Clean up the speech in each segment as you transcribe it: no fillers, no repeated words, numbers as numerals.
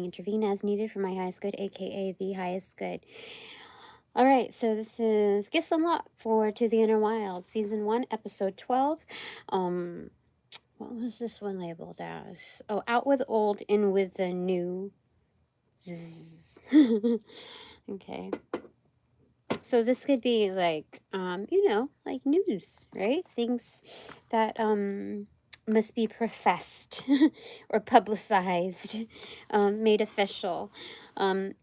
Intervene as needed for my highest good, aka the highest good. All right, so this is Gifts Unlocked for To the Inner Wild, Season 1, Episode 12. What was this one labeled as? Oh, Out with Old, In with the New. Okay. So this could be like, like news, right? Things that must be professed or publicized, made official,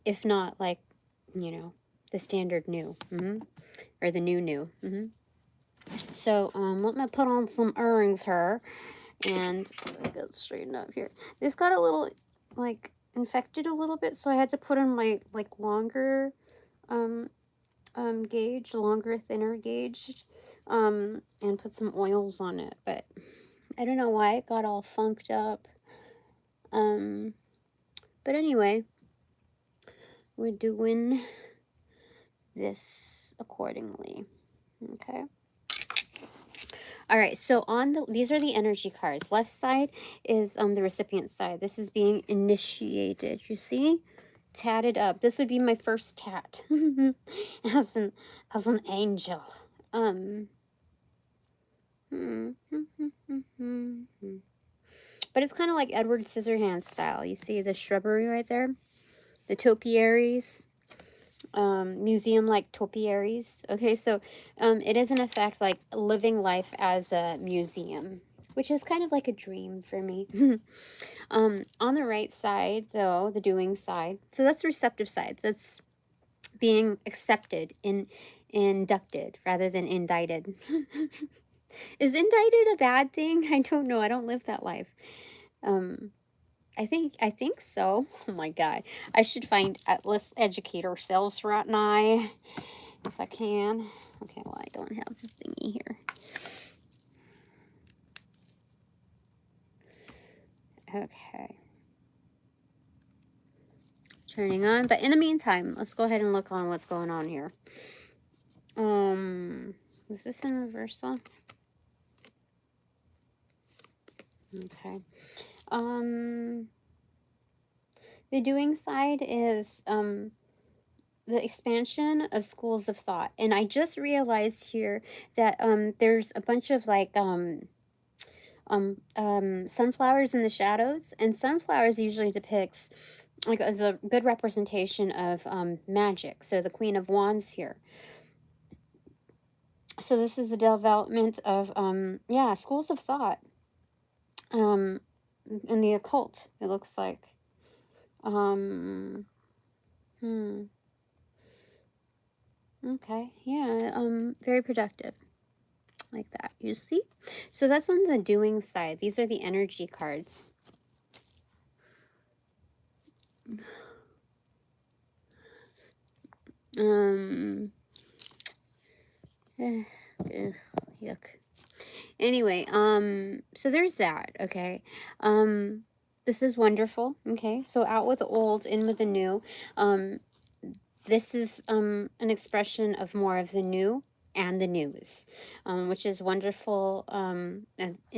if not like, the standard new, or the new. So let me put on some earrings here, and get it straightened up here. This got a little like infected a little bit, so I had to put in my like longer gauge, longer, thinner gauged, and put some oils on it, but I don't know why it got all funked up. But anyway, we're doing this accordingly. Okay. All right, so these are the energy cards. Left side is the recipient side. This is being initiated. You see? Tatted up. This would be my first tat as an angel. But it's kind of like Edward Scissorhands style. You see the shrubbery right there? The topiaries. Museum-like topiaries. Okay, so it is in effect like living life as a museum, which is kind of like a dream for me. On the right side, though, the doing side, so that's the receptive side. That's being accepted, inducted rather than indicted. Is indicted a bad thing? I don't know. I don't live that life. I think so. Oh my god. I should let's educate ourselves right now. If I can. Okay, well, I don't have this thingy here. Okay. Turning on. But in the meantime, let's go ahead and look on what's going on here. Was this in reversal? Okay. The doing side is the expansion of schools of thought. And I just realized here that there's a bunch of like sunflowers in the shadows, and sunflowers usually depicts like as a good representation of magic. So the Queen of Wands here. So this is the development of schools of thought in the occult, it looks like. Okay, yeah, very productive. Like that, you see? So that's on the doing side. These are the energy cards. Yuck. Anyway, so there's that, okay? This is wonderful, okay? So out with the old, in with the new. This is an expression of more of the new and the news, which is wonderful, and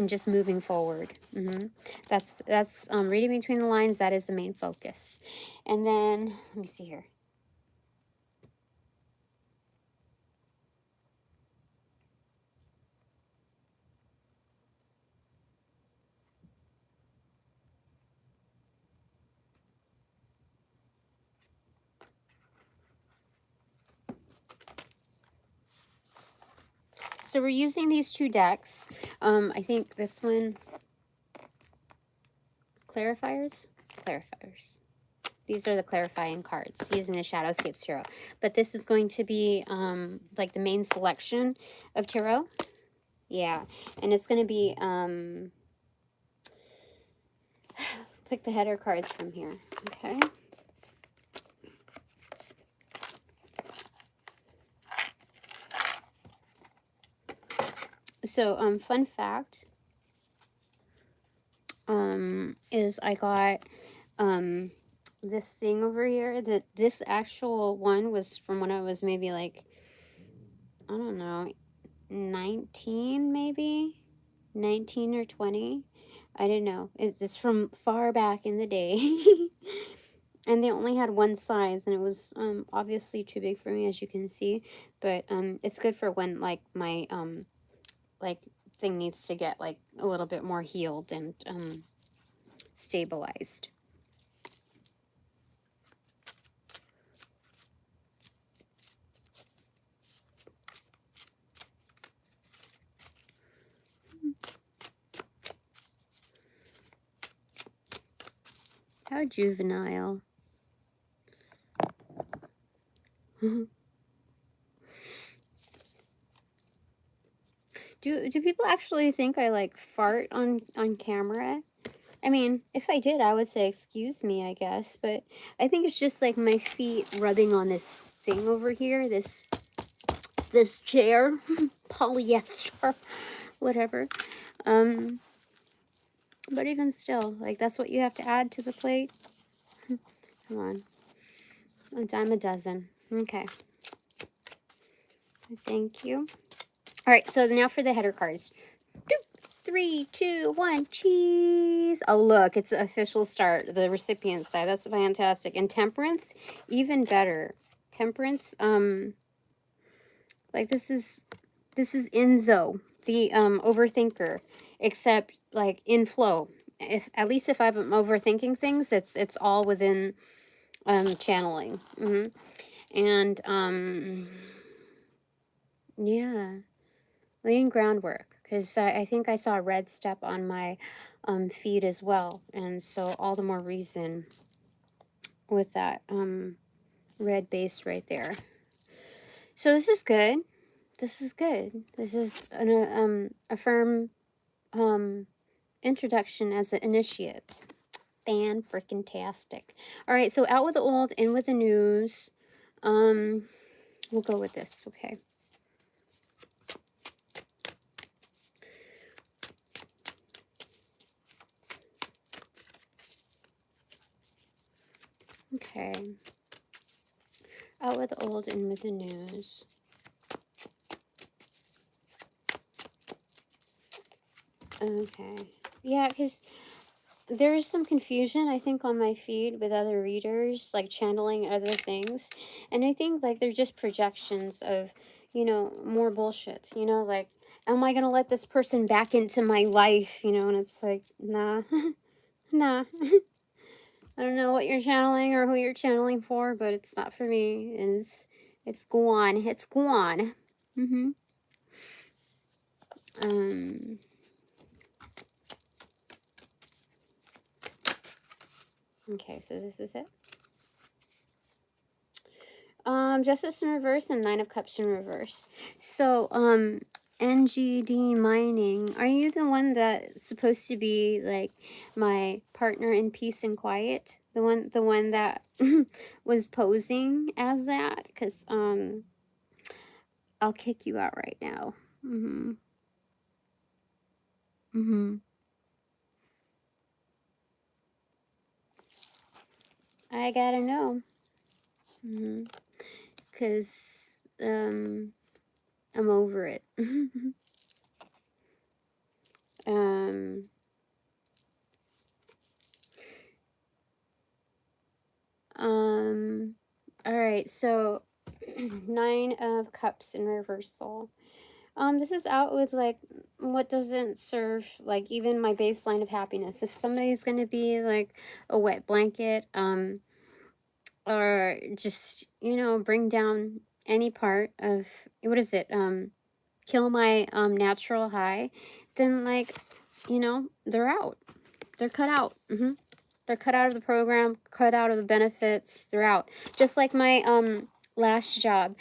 just moving forward. That's reading between the lines. That is the main focus. And then, let me see here. So we're using these two decks. I think this one, clarifiers. These are the clarifying cards using the Shadowscapes Tarot. But this is going to be like the main selection of tarot. Yeah, and it's going to be pick the header cards from here. Okay. So fun fact is I got this thing over here. This actual one was from when I was maybe like, I don't know, 19 maybe, 19 or 20. I don't know. It's from far back in the day. And they only had one size, and it was obviously too big for me, as you can see. But it's good for when like my like thing needs to get like a little bit more healed and stabilized. How juvenile. Do people actually think I like fart on camera? I mean, if I did, I would say excuse me, I guess, but I think it's just like my feet rubbing on this thing over here, this chair, polyester, whatever. But even still, like that's what you have to add to the plate. Come on. A dime a dozen. Okay. Thank you. All right, so now for the header cards. 3, 2, 1, cheese. Oh, look, it's an official start. The recipient side. That's fantastic. And temperance, even better. Temperance, like this is Enzo, the overthinker, except like in flow. If at least if I'm overthinking things, it's all within channeling. And yeah, laying groundwork, because I think I saw a red step on my feed as well, and so all the more reason with that red base right there. So this is good. This is good. This is a firm introduction as an initiate. Fan freaking tastic. All right, so out with the old, in with the news. We'll go with this. Okay. Okay. Out with the old, in with the news. Okay. Yeah, because there's some confusion, I think, on my feed with other readers, like channeling other things. And I think, like, they're just projections of, more bullshit. Like, am I going to let this person back into my life? And it's like, nah, nah. I don't know what you're channeling or who you're channeling for, but it's not for me. And it's gone. It's gone. Okay, so this is it. Justice in reverse and Nine of Cups in reverse. So, NGD Mining, are you the one that's supposed to be like my partner in peace and quiet? The one that was posing as that? Because I'll kick you out right now. I gotta know. Because I'm over it. All right, so 9 of Cups in reversal. This is out with like what doesn't serve like even my baseline of happiness. If somebody's gonna be like a wet blanket, or just bring down any part of what is it, kill my natural high, then like they're out. They're cut out. They're cut out of the program, cut out of the benefits. They're out. Just like my last job.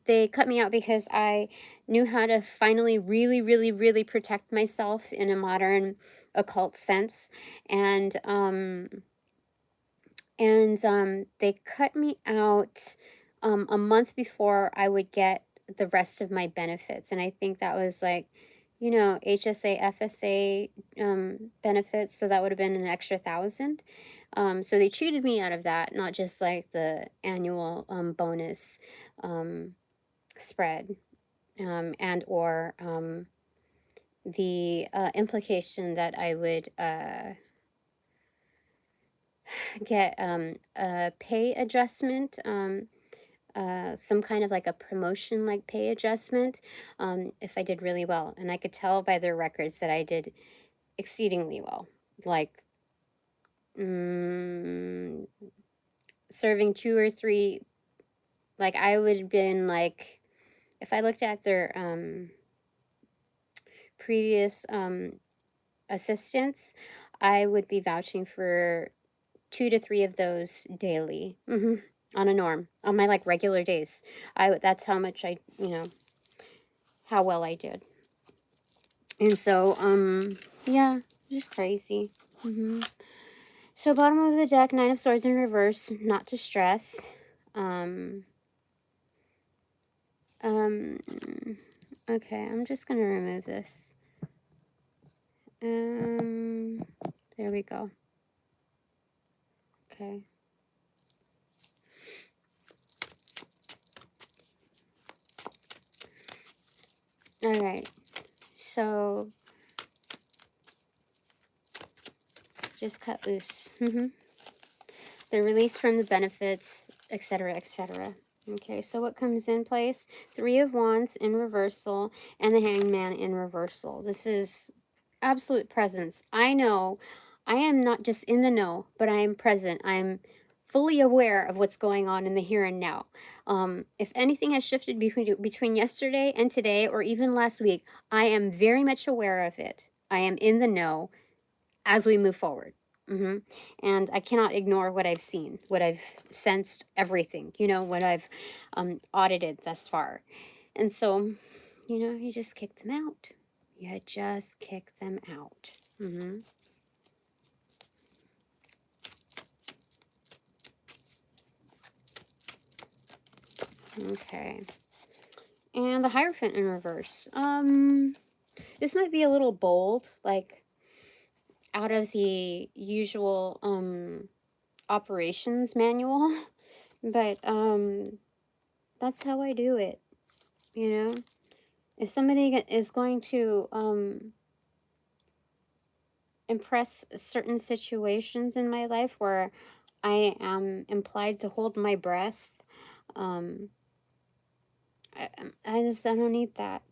They cut me out because I knew how to finally really, really, really protect myself in a modern occult sense. And they cut me out a month before I would get the rest of my benefits. And I think that was like, HSA, FSA benefits. So that would have been an extra 1,000. So they cheated me out of that, not just like the annual bonus spread and or the implication that I would get a pay adjustment, some kind of like a promotion, like pay adjustment, if I did really well. And I could tell by their records that I did exceedingly well. Like, serving 2 or 3, like I would have been like, if I looked at their previous assistants, I would be vouching for 2 to 3 of those daily, on a norm, on my like regular days. That's how much I, how well I did. And so, yeah, just crazy. So bottom of the deck, 9 of Swords in reverse, not to stress. Okay, I'm just gonna remove this. There we go. Okay. All right. So just cut loose. They're released from the benefits, etc., etc. Okay, so what comes in place? 3 of Wands in reversal and the Hangman in reversal. This is absolute presence. I know I am not just in the know, but I am present. I am fully aware of what's going on in the here and now. If anything has shifted between yesterday and today, or even last week, I am very much aware of it. I am in the know as we move forward. And I cannot ignore what I've seen, what I've sensed, everything, what I've audited thus far. And so, you just kick them out. You just kick them out. Okay. And the Hierophant in reverse. This might be a little bold, like out of the usual operations manual, but that's how I do it. If somebody is going to impress certain situations in my life where I am implied to hold my breath, I don't need that.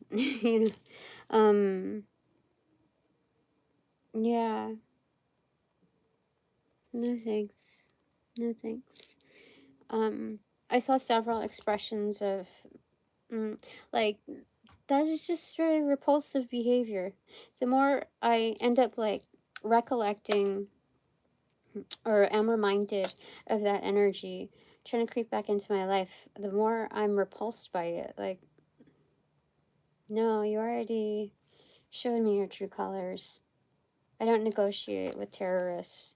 Yeah. No thanks. No thanks. I saw several expressions of, like, that is just very repulsive behavior. The more I end up, like, recollecting or am reminded of that energy trying to creep back into my life, the more I'm repulsed by it. Like, no, you already showed me your true colors. I don't negotiate with terrorists.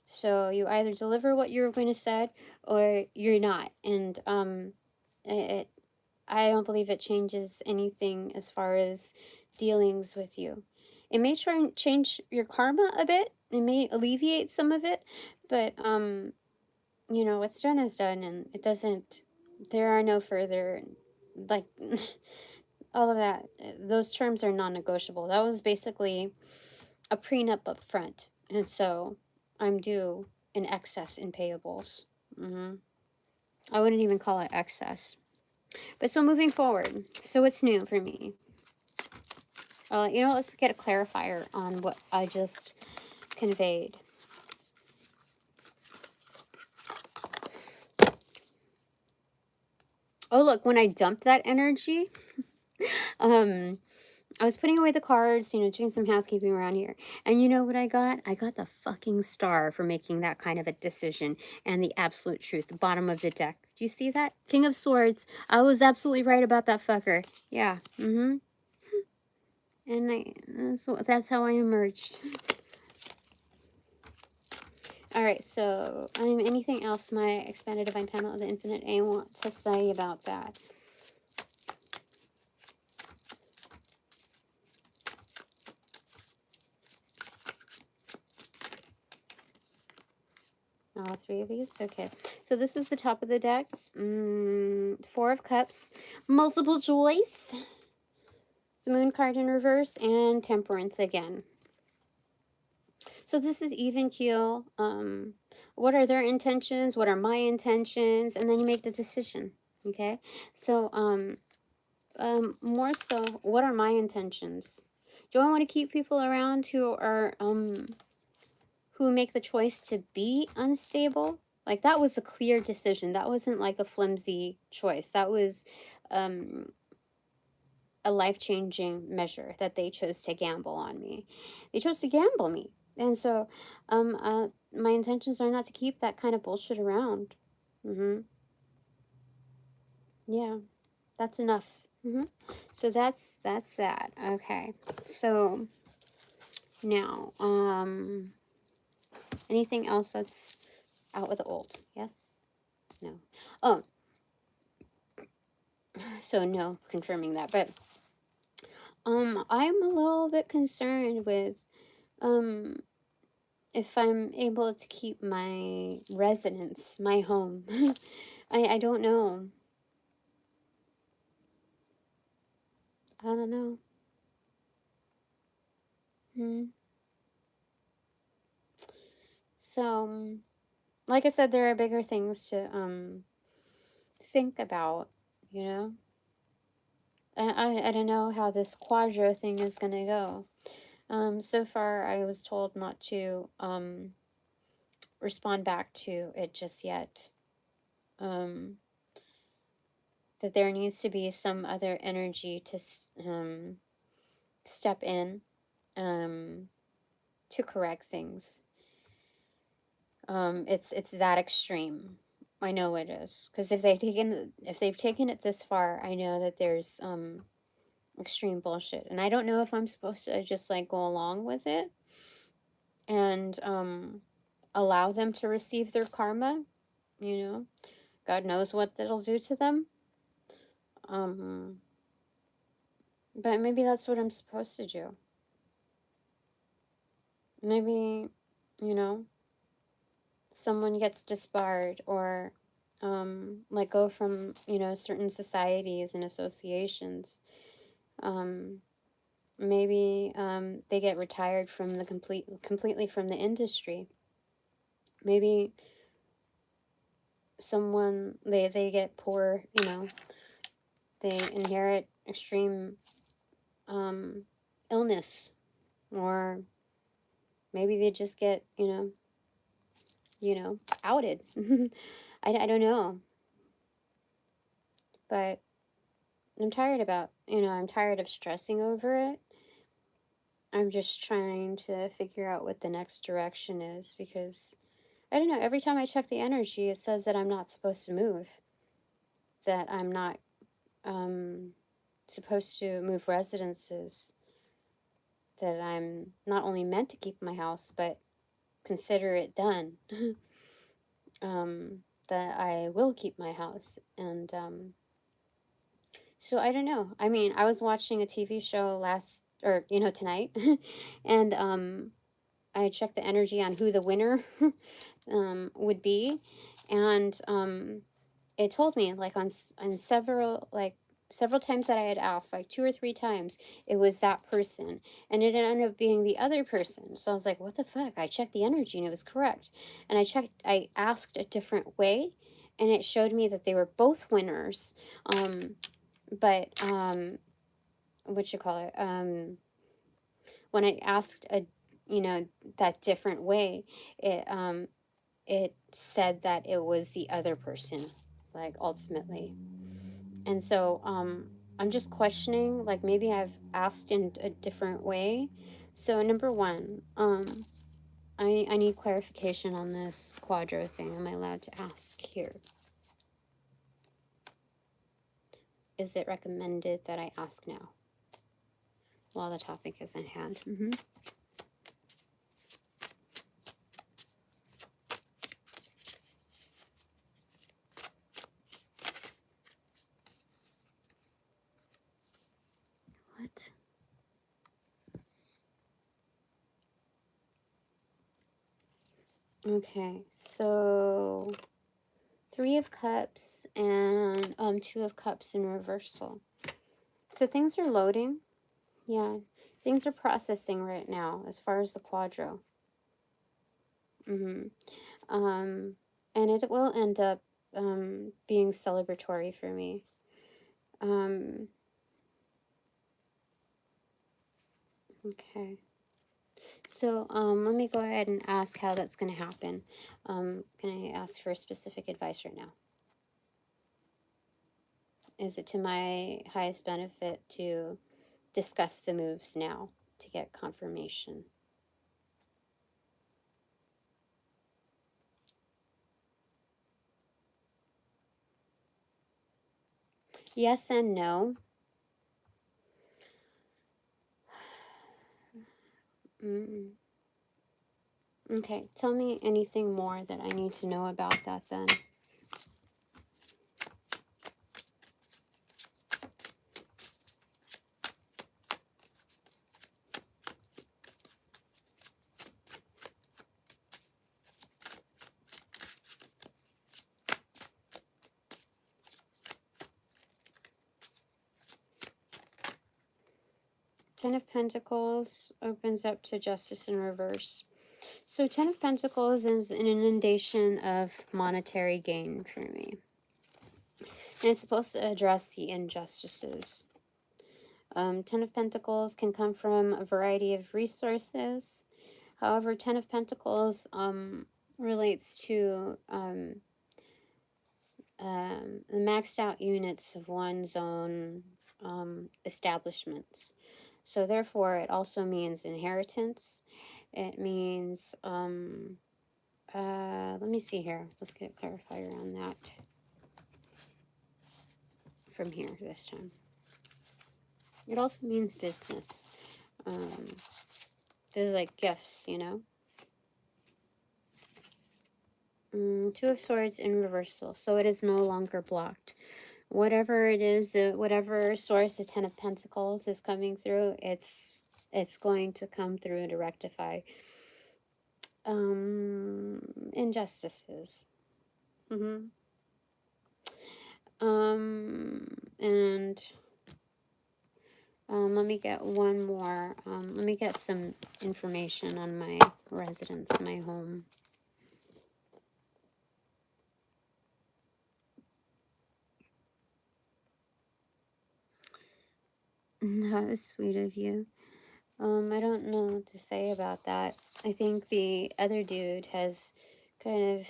So you either deliver what you're going to say or you're not. And I don't believe it changes anything as far as dealings with you. It may try and change your karma a bit. It may alleviate some of it, but what's done is done, and it doesn't. There are no further, like, all of that. Those terms are non-negotiable. That was basically a prenup up front, and so I'm due in excess in payables. I wouldn't even call it excess. But so moving forward, so what's new for me? Let's get a clarifier on what I just conveyed. Oh, look, when I dumped that energy, I was putting away the cards, doing some housekeeping around here. And you know what I got? I got the fucking star for making that kind of a decision, and the absolute truth, the bottom of the deck. Do you see that? King of Swords. I was absolutely right about that fucker. Yeah. And that's how I emerged. Alright, so anything else my expanded divine panel of the infinite A want to say about that? All 3 of these? Okay. So this is the top of the deck. 4 of Cups. Multiple choice. The Moon card in reverse. And Temperance again. So this is even keel. What are their intentions? What are my intentions? And then you make the decision. Okay. So more so, what are my intentions? Do I want to keep people around who are who make the choice to be unstable? Like, that was a clear decision. That wasn't like a flimsy choice. That was um a life-changing measure that they chose to gamble on me. They chose to gamble me. And so my intentions are not to keep that kind of bullshit around. Yeah, that's enough. So that's that. Okay. So now, anything else that's out with the old? Yes? No. Oh, so no, confirming that. But I'm a little bit concerned with um if I'm able to keep my residence, my home. I don't know. I don't know. Hmm. So, like I said, there are bigger things to think about, you know? I don't know how this quadro thing is gonna go. So far I was told not to respond back to it just yet. That there needs to be some other energy to step in to correct things. It's that extreme. I know it is, because if they've taken it this far, I know that there's extreme bullshit, and I don't know if I'm supposed to just like go along with it and allow them to receive their karma. You know, God knows what that'll do to them. But maybe that's what I'm supposed to do. Maybe, you know, someone gets disbarred or let go from, you know, certain societies and associations. Maybe they get retired from the completely from the industry. Maybe someone they get poor, you know, they inherit extreme illness, or maybe they just get, outed. I don't know, but I'm tired of stressing over it. I'm just trying to figure out what the next direction is, because I don't know, every time I check the energy, it says that I'm not supposed to move, that I'm not supposed to move residences, that I'm not only meant to keep my house, but consider it done. That I will keep my house. And so I don't know. I mean, I was watching a TV show tonight, and I checked the energy on who the winner would be, and it told me, like, on several times that I had asked, like 2 or 3 times, it was that person, and it ended up being the other person. So I was like, what the fuck? I checked the energy and it was correct, and I asked a different way, and it showed me that they were both winners. But what you call it? When I asked that different way, it said that it was the other person, like, ultimately. And so I'm just questioning, like, maybe I've asked in a different way. So number one, I need clarification on this quadro thing. Am I allowed to ask here? Is it recommended that I ask now while the topic is at hand? What? Okay, so 3 of Cups and 2 of Cups in reversal. So things are loading. Yeah, things are processing right now as far as the quadro. Mm-hmm. And it will end up being celebratory for me. Okay. So let me go ahead and ask how that's going to happen. Can I ask for specific advice right now? Is it to my highest benefit to discuss the moves now to get confirmation? Yes and no. Mm. Okay, tell me anything more that I need to know about that then. 10 of Pentacles opens up to Justice in reverse. So 10 of Pentacles is an inundation of monetary gain for me. And it's supposed to address the injustices. 10 of Pentacles can come from a variety of resources. However, 10 of Pentacles relates to maxed out units of one's own establishments. So therefore, it also means inheritance. It means, let me see here. Let's get a clarifier on that from here this time. It also means business. There's like gifts, you know. Two of Swords in reversal, so it is no longer blocked. Whatever it is, whatever source the Ten of Pentacles is coming through, it's going to come through to rectify injustices. And let me get one more. Let me get some information on my residence, my home. That was sweet of you. I don't know what to say about that. I think the other dude has kind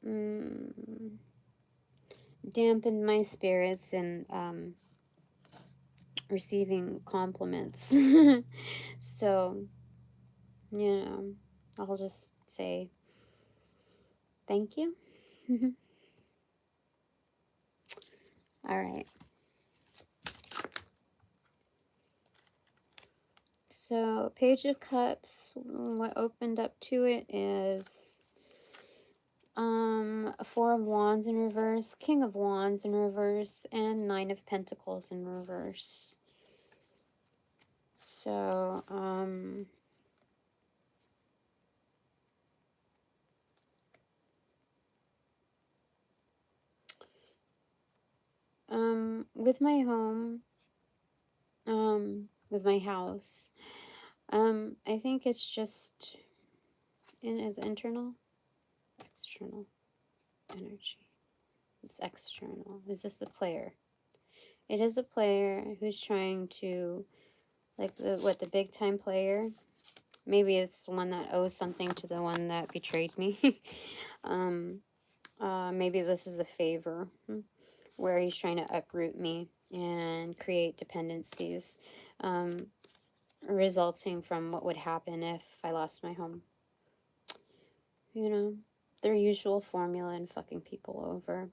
of dampened my spirits and receiving compliments. So, you know, I'll just say thank you. All right. So, Page of Cups, what opened up to it is Four of Wands in reverse, King of Wands in reverse, and Nine of Pentacles in reverse. So, with my home, with my house, I think it's just is internal, external energy. It's external. Is this a player? It is a player who's trying to, like the big time player. Maybe it's the one that owes something to the one that betrayed me. Maybe this is a favor where he's trying to uproot me and create dependencies, resulting from what would happen if I lost my home. You know, their usual formula and fucking people over.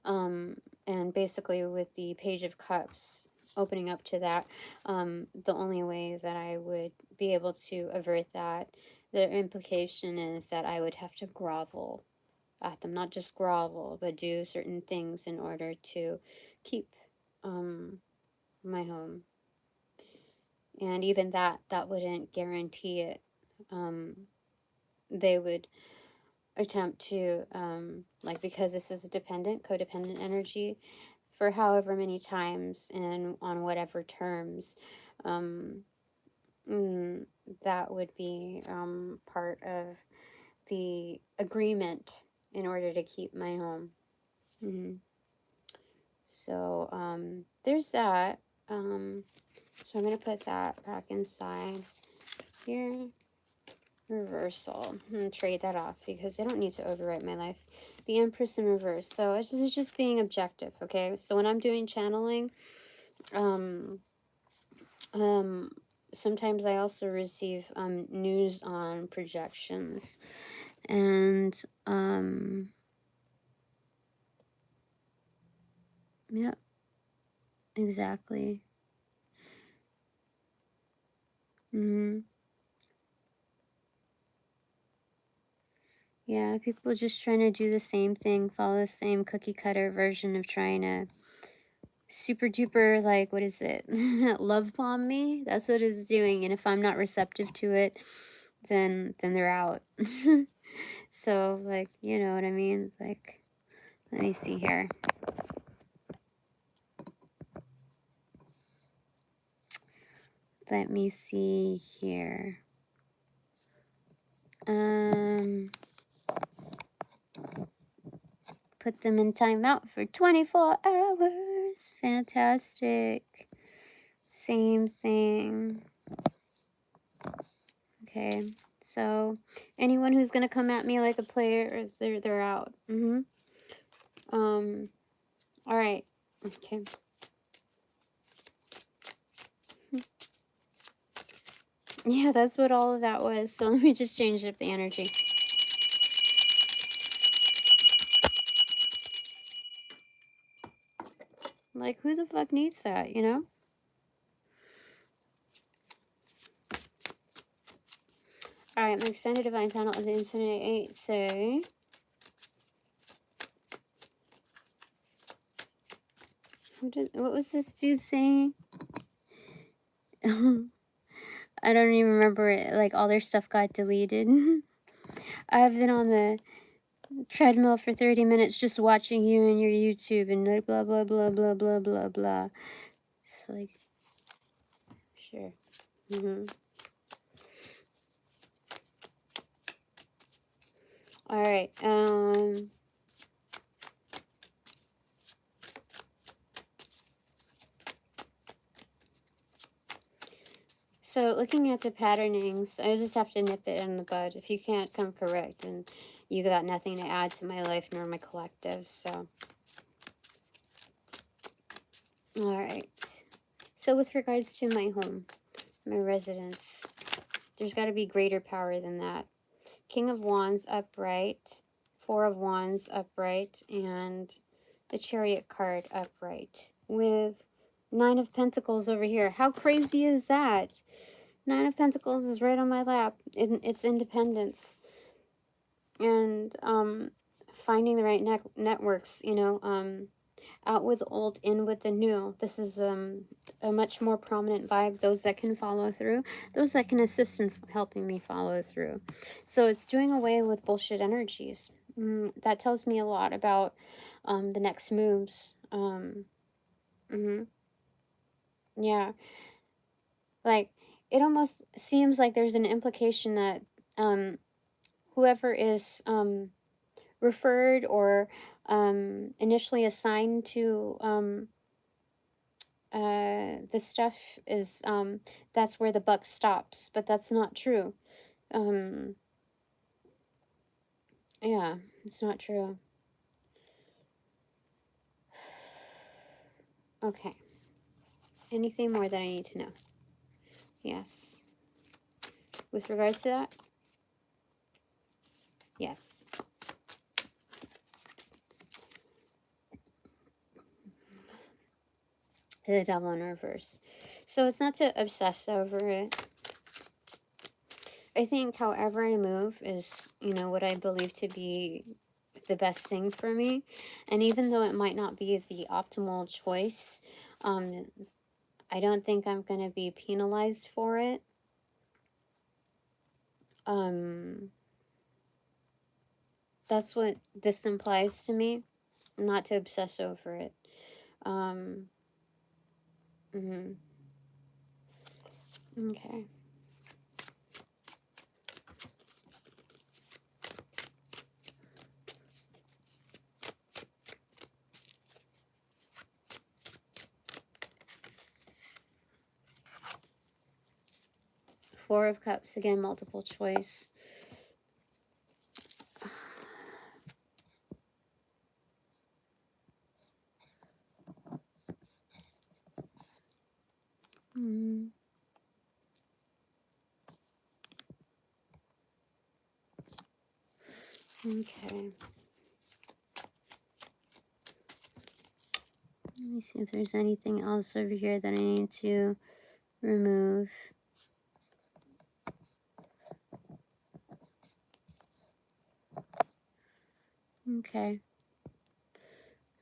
And basically with the Page of Cups opening up to that, the only way that I would be able to avert that, the implication is that I would have to grovel at them, not just grovel, but do certain things in order to keep my home. And even that wouldn't guarantee it. They would attempt to, like, because this is a codependent energy, for however many times and on whatever terms, that would be part of the agreement in order to keep my home. So there's that. So I'm going to put that back inside here. Reversal. I'm going to trade that off because I don't need to overwrite my life. The Empress in reverse. So it's just being objective, okay? So when I'm doing channeling, sometimes I also receive news on projections. And, yeah, exactly. Yeah, people just trying to do the same thing, follow the same cookie cutter version of trying to super duper, like, what is it? Love bomb me? That's what it's doing. And if I'm not receptive to it, then they're out. So, like, you know what I mean? Like, let me see here. Let me see here. Put them in timeout for 24 hours. Fantastic. Same thing. Okay. So anyone who's gonna come at me like a player, they're out. All right. Okay. Yeah, that's what all of that was. So let me just change up the energy. Like, who the fuck needs that, you know? All right, my expanded divine channel of the Infinite 8 say, what was this dude saying? I don't even remember it. Like, all their stuff got deleted. I've been on the treadmill for 30 minutes just watching you and your YouTube and like blah, blah, blah, blah, blah, blah, blah. It's like, sure. All right. So looking at the patternings, I just have to nip it in the bud. If you can't come correct, then you got nothing to add to my life nor my collective. So, all right. So with regards to my home, my residence, there's got to be greater power than that. King of Wands upright, Four of Wands upright, and the Chariot card upright with Nine of Pentacles over here. How crazy is that? Nine of Pentacles is right on my lap. It's independence and finding the right networks, you know, out with the old, in with the new. This is a much more prominent vibe. Those that can follow through, those that can assist in helping me follow through. So it's doing away with bullshit energies. That tells me a lot about the next moves. Yeah, like it almost seems like there's an implication that whoever is referred or initially assigned to this stuff is that's where the buck stops, but that's not true. Yeah, it's not true. Okay. Anything more that I need to know? Yes. With regards to that? Yes. The Devil in reverse. So it's not to obsess over it. I think however I move is, you know, what I believe to be the best thing for me. And even though it might not be the optimal choice, I don't think I'm going to be penalized for it. That's what this implies to me, not to obsess over it. Okay. Four of Cups, again, multiple choice. Okay. Let me see if there's anything else over here that I need to remove. Okay.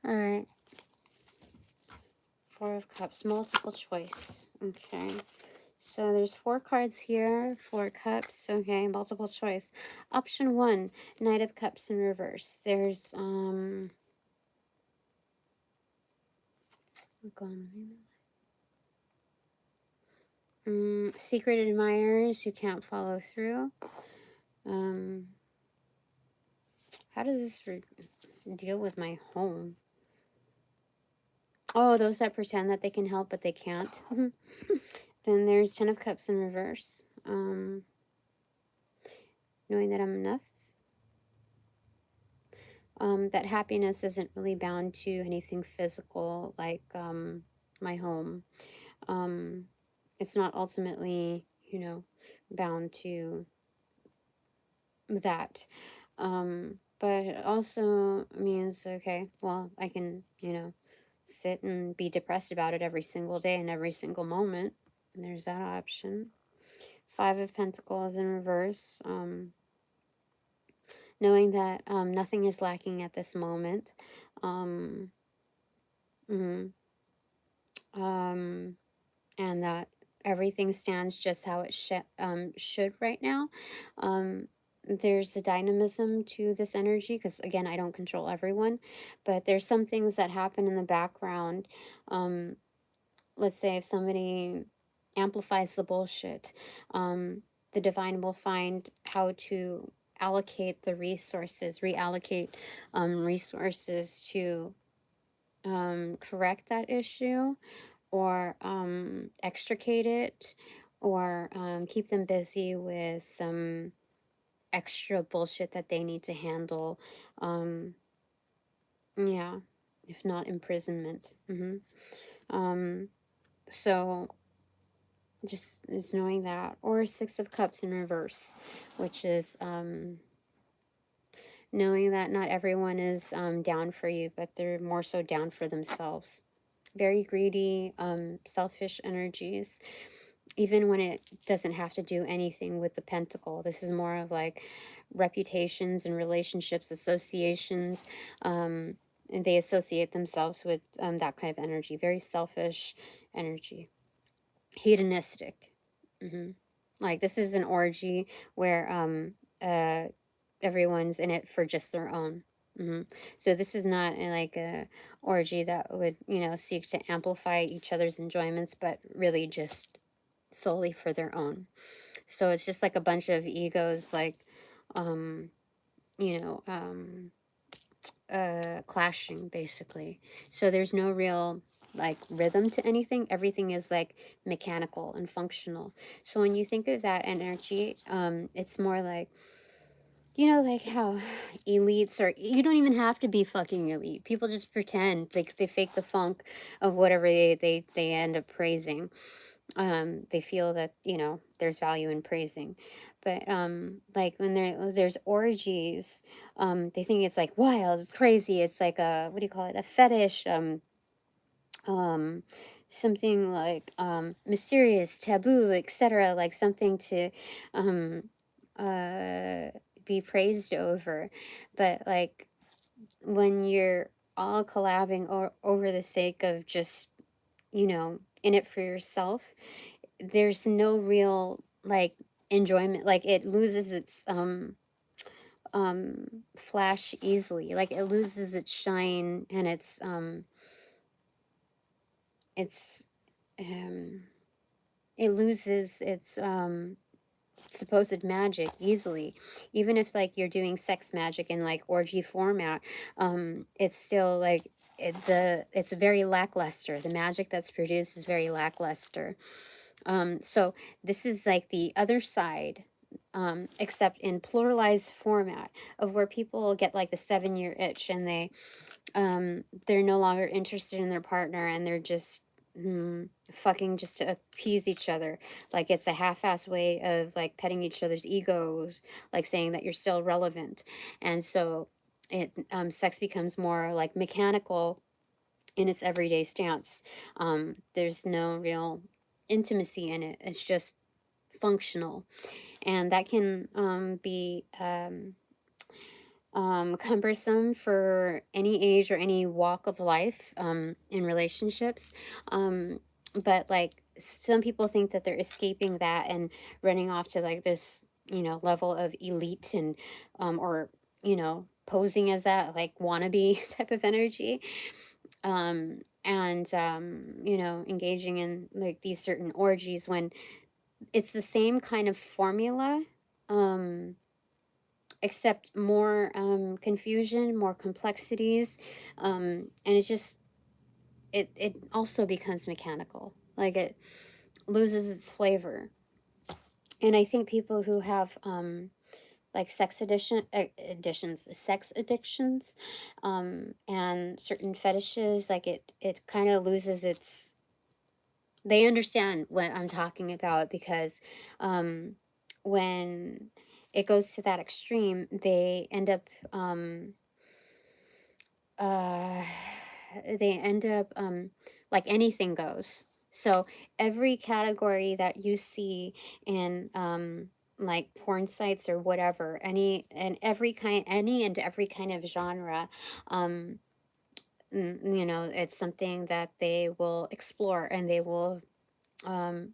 All right. Four of Cups, multiple choice. Okay. So there's 4 cards here, 4 cups, okay, multiple choice. Option 1, Knight of Cups in reverse. There's, secret admirers who can't follow through. How does this deal with my home? Oh, those that pretend that they can help, but they can't. Then there's 10 of Cups in reverse. Knowing that I'm enough. That happiness isn't really bound to anything physical like my home. It's not ultimately, you know, bound to that. But it also means, okay, well, I can, you know, sit and be depressed about it every single day and every single moment. And there's that option. 5 of Pentacles in reverse. Knowing that nothing is lacking at this moment. Um, mm, and that everything stands just how it should right now. There's a dynamism to this energy because, again, I don't control everyone, but there's some things that happen in the background. Let's say if somebody amplifies the bullshit, the divine will find how to allocate the resources, reallocate resources to correct that issue, or extricate it, or keep them busy with some extra bullshit that they need to handle. Yeah, if not imprisonment. So just is knowing that. Or 6 of Cups in reverse, which is knowing that not everyone is down for you, but they're more so down for themselves. Very greedy, selfish energies, even when it doesn't have to do anything with the pentacle. This is more of like reputations and relationships, associations, and they associate themselves with that kind of energy. Very selfish energy. Hedonistic. Like, this is an orgy where everyone's in it for just their own. So this is not like a orgy that would, you know, seek to amplify each other's enjoyments, but really just solely for their own. So it's just like a bunch of egos, like, you know, clashing, basically. So there's no real like rhythm to anything. Everything is like mechanical and functional. So when you think of that energy, it's more like, you know, like how elites are, you don't even have to be fucking elite. People just pretend, like they fake the funk of whatever they end up praising. They feel that, you know, there's value in praising. But like when there's orgies, they think it's like wild, it's crazy, it's like a, what do you call it, a fetish, um something like mysterious, taboo, etc., like something to um uh be praised over. But like when you're all collabing over the sake of just, you know, in it for yourself, there's no real like enjoyment. Like it loses its flash easily. Like it loses its shine and it's um it loses its supposed magic easily. Even if like you're doing sex magic in like orgy format, it's still like it's very lackluster. The magic that's produced is very lackluster. So this is like the other side, except in pluralized format, of where people get like the 7-year itch, and they're no longer interested in their partner, and they're just fucking just to appease each other. Like it's a half-ass way of like petting each other's egos, like saying that you're still relevant. And so sex becomes more like mechanical in its everyday stance. There's no real intimacy in it. It's just functional, and that can be cumbersome for any age or any walk of life, in relationships. But like some people think that they're escaping that and running off to like this, level of elite, and or posing as that like wannabe type of energy, and engaging in like these certain orgies, when it's the same kind of formula, um except more confusion, more complexities, and it also becomes mechanical. Like it loses its flavor. And I think people who have like sex addictions, and certain fetishes, like it kind of loses its. They understand what I'm talking about, because when it goes to that extreme, they end up uh, like anything goes. So every category that you see in like porn sites or whatever, any and every kind of genre, um, it's something that they will explore, and they will, um,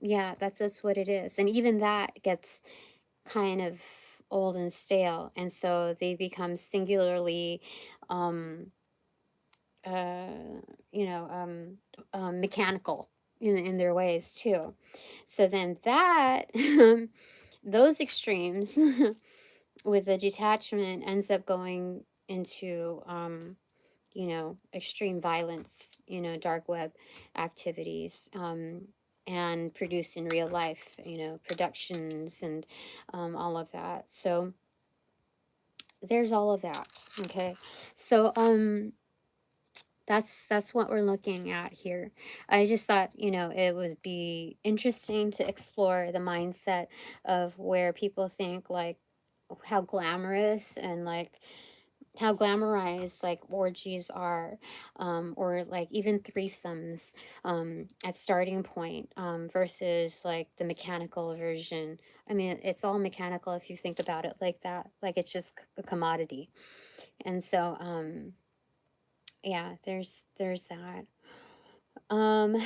yeah, that's what it is. And even that gets kind of old and stale, and so they become singularly, um, uh, mechanical in their ways too. So then that those extremes with the detachment ends up going into extreme violence, dark web activities, and produced in real life, productions, and all of that. So there's all of that. Okay, so that's what we're looking at here. I just thought, it would be interesting to explore the mindset of where people think like how glamorous and like how glamorized like orgies are, or like even threesomes, at starting point, versus like the mechanical version. I mean, it's all mechanical if you think about it like that. Like it's just a commodity. And so yeah, there's that.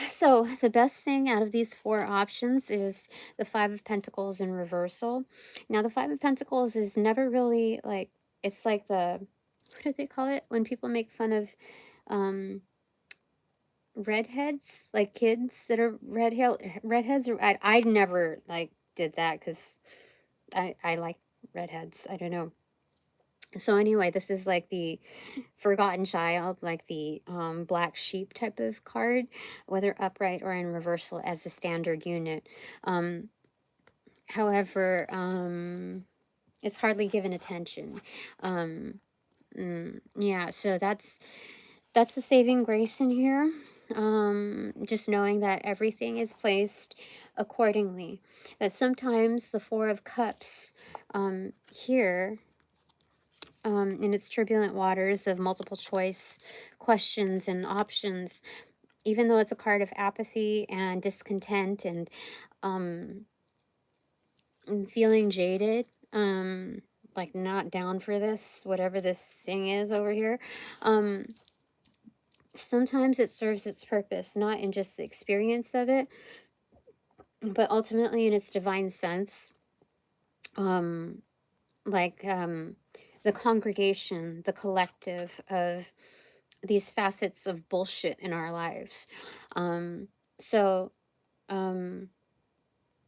So the best thing out of these four options is the Five of Pentacles in reversal. Now the Five of Pentacles is never really like, it's like what do they call it when people make fun of um redheads, like kids that are redheads, or I never like did that because I like redheads. I don't know. So anyway, this is like the forgotten child, like the black sheep type of card, whether upright or in reversal as the standard unit. Um, however, it's hardly given attention. Um, yeah, so that's the saving grace in here. Just knowing that everything is placed accordingly. That sometimes the Four of Cups here, in its turbulent waters of multiple choice questions and options, even though it's a card of apathy and discontent, um, and feeling jaded, like not down for this, whatever this thing is over here, sometimes it serves its purpose, not in just the experience of it, but ultimately in its divine sense. Um, the congregation, the collective of these facets of bullshit in our lives. So, um,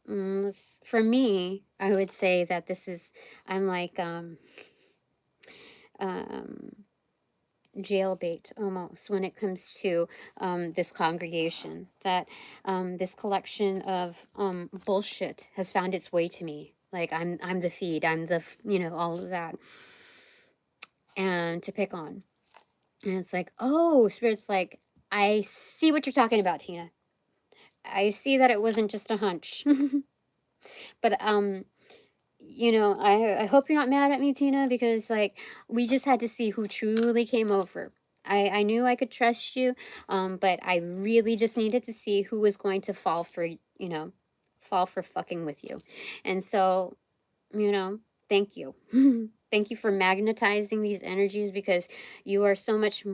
for me, I would say that this is, I'm like, um, jailbait almost when it comes to this congregation, that this collection of bullshit has found its way to me. Like I'm the feed, I'm the all of that, and to pick on. And it's like, oh, Spirit's like, I see what you're talking about, Tina. I see that it wasn't just a hunch. But I hope you're not mad at me, Tina, because like we just had to see who truly came over. I knew I could trust you, but I really just needed to see who was going to fall for fucking with you. And so, thank you. Thank you for magnetizing these energies, because you are so much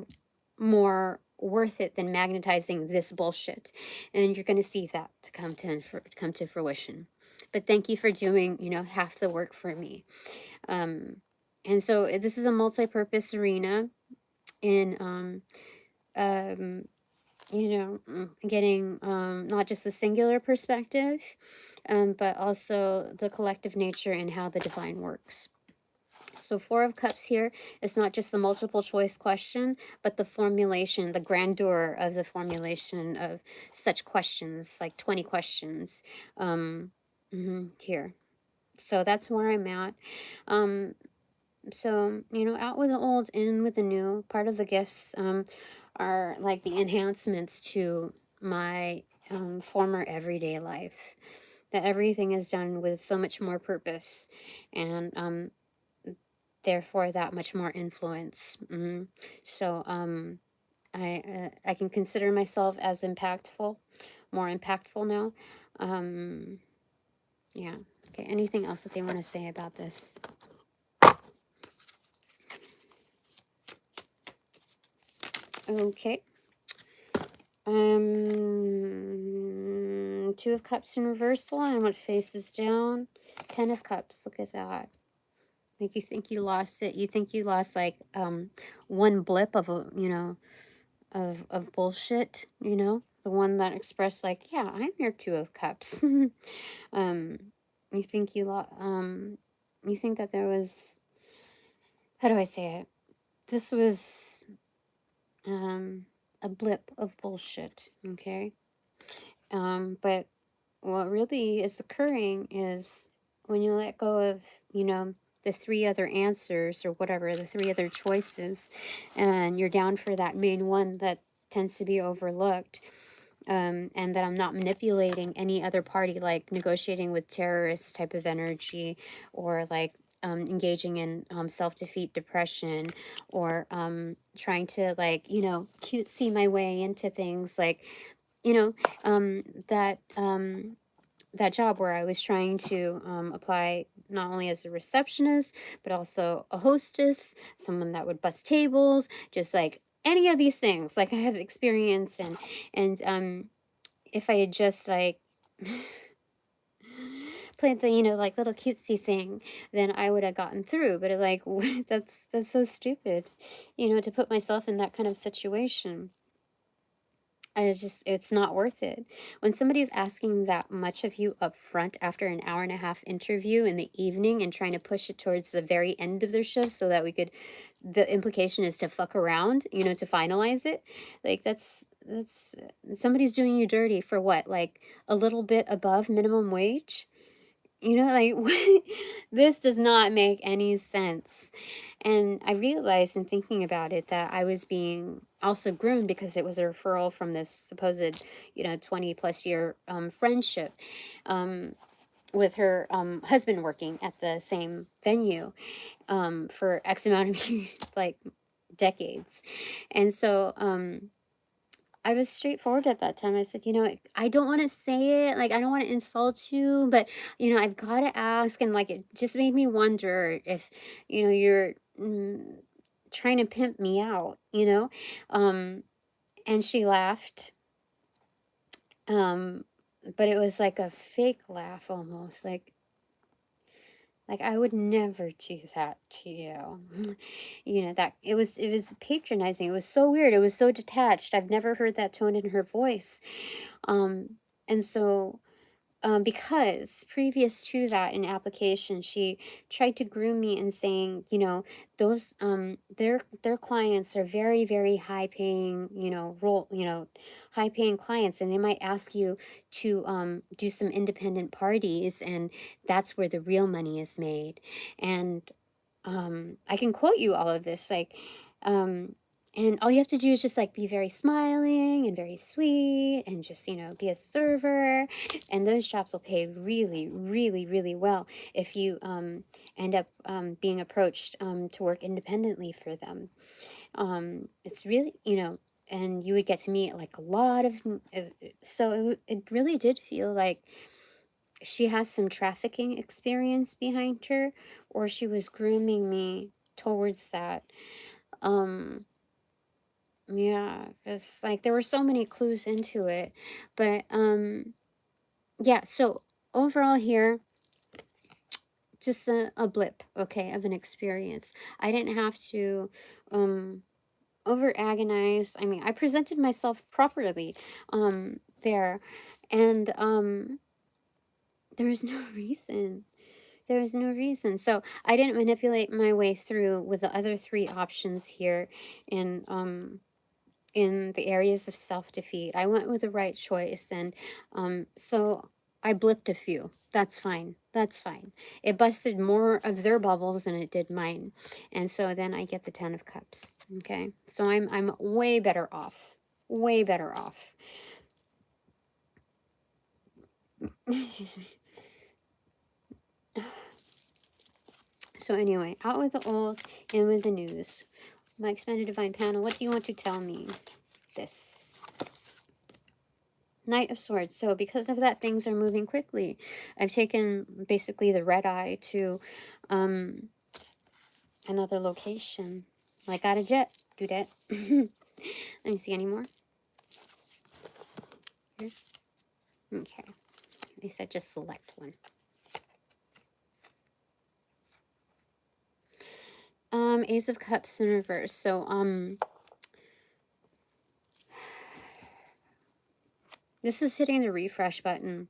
more worth it than magnetizing this bullshit. And you're going to see that to come to fruition. But thank you for doing, half the work for me. And so this is a multi-purpose arena in getting not just the singular perspective, but also the collective nature and how the divine works. So Four of Cups here is not just the multiple choice question, but the formulation, the grandeur of the formulation of such questions, like 20 questions here. So that's where I'm at. So, out with the old, in with the new. Part of the gifts are like the enhancements to my former everyday life. That everything is done with so much more purpose, and therefore that much more influence. So I can consider myself as impactful, more impactful now. Yeah. Okay. Anything else that they want to say about this? Okay. Two of Cups in reversal, and what faces down? 10 of Cups. Look at that. Make you think you lost it. You think you lost like one blip of a of bullshit. The one that expressed like, yeah, I'm your Two of Cups. You think you think that there was, how do I say it? This was a blip of bullshit. Okay. But what really is occurring is when you let go of, the three other answers or whatever, the three other choices, and you're down for that main one that tends to be overlooked, and that I'm not manipulating any other party, like negotiating with terrorist type of energy, or like engaging in self-defeat depression, or trying to like, cutesy my way into things, like, you know, that job where I was trying to apply not only as a receptionist, but also a hostess, someone that would bus tables, just like any of these things. Like I have experience in, and if I had just like played the like little cutesy thing, then I would have gotten through. But it, like that's so stupid, to put myself in that kind of situation. It's not worth it. When somebody's asking that much of you up front after an hour and a half interview in the evening and trying to push it towards the very end of their shift so that the implication is to fuck around, to finalize it. Like that's somebody's doing you dirty for what? Like a little bit above minimum wage? Like this does not make any sense. And I realized in thinking about it that I was being also groomed because it was a referral from this supposed, 20 plus year friendship with her husband working at the same venue for X amount of years, like decades. And so I was straightforward at that time. I said, I don't want to say it. Like, I don't want to insult you, but, I've got to ask. And, like, it just made me wonder if, you're trying to pimp me out, And she laughed. But it was like a fake laugh almost. Like I would never do that to you. That it was patronizing. It was so weird. It was so detached. I've never heard that tone in her voice. And so because previous to that in application, she tried to groom me and saying, you know, those their clients are very, very high paying, you know, high paying clients, and they might ask you to do some independent parties, and that's where the real money is made. And I can quote you all of this, like, and all you have to do is just like be very smiling and very sweet and just, you know, be a server. And those jobs will pay really, really, really well if you end up being approached to work independently for them. It's really, you know, and you would get to meet like a lot of, so it really did feel like she has some trafficking experience behind her, or she was grooming me towards that. Um, yeah, it's like there were so many clues into it, but yeah. So overall, here, just a blip, okay, of an experience. I didn't have to over agonize. I mean, I presented myself properly there, and there was no reason. There was no reason. So I didn't manipulate my way through with the other three options here in the areas of self-defeat. I went with the right choice, and so I blipped a few. That's fine. That's fine. It busted more of their bubbles than it did mine. And so then I get the 10 of cups. Okay? So I'm way better off. Way better off. Excuse me. So anyway, out with the old, in with the news. My expanded divine panel, what do you want to tell me? This Knight of Swords. So because of that, things are moving quickly. I've taken basically the red eye to another location. I got a jet. Do that. Let me see any more. Here. Okay. They said just select one. Ace of Cups in reverse. So this is hitting the refresh button.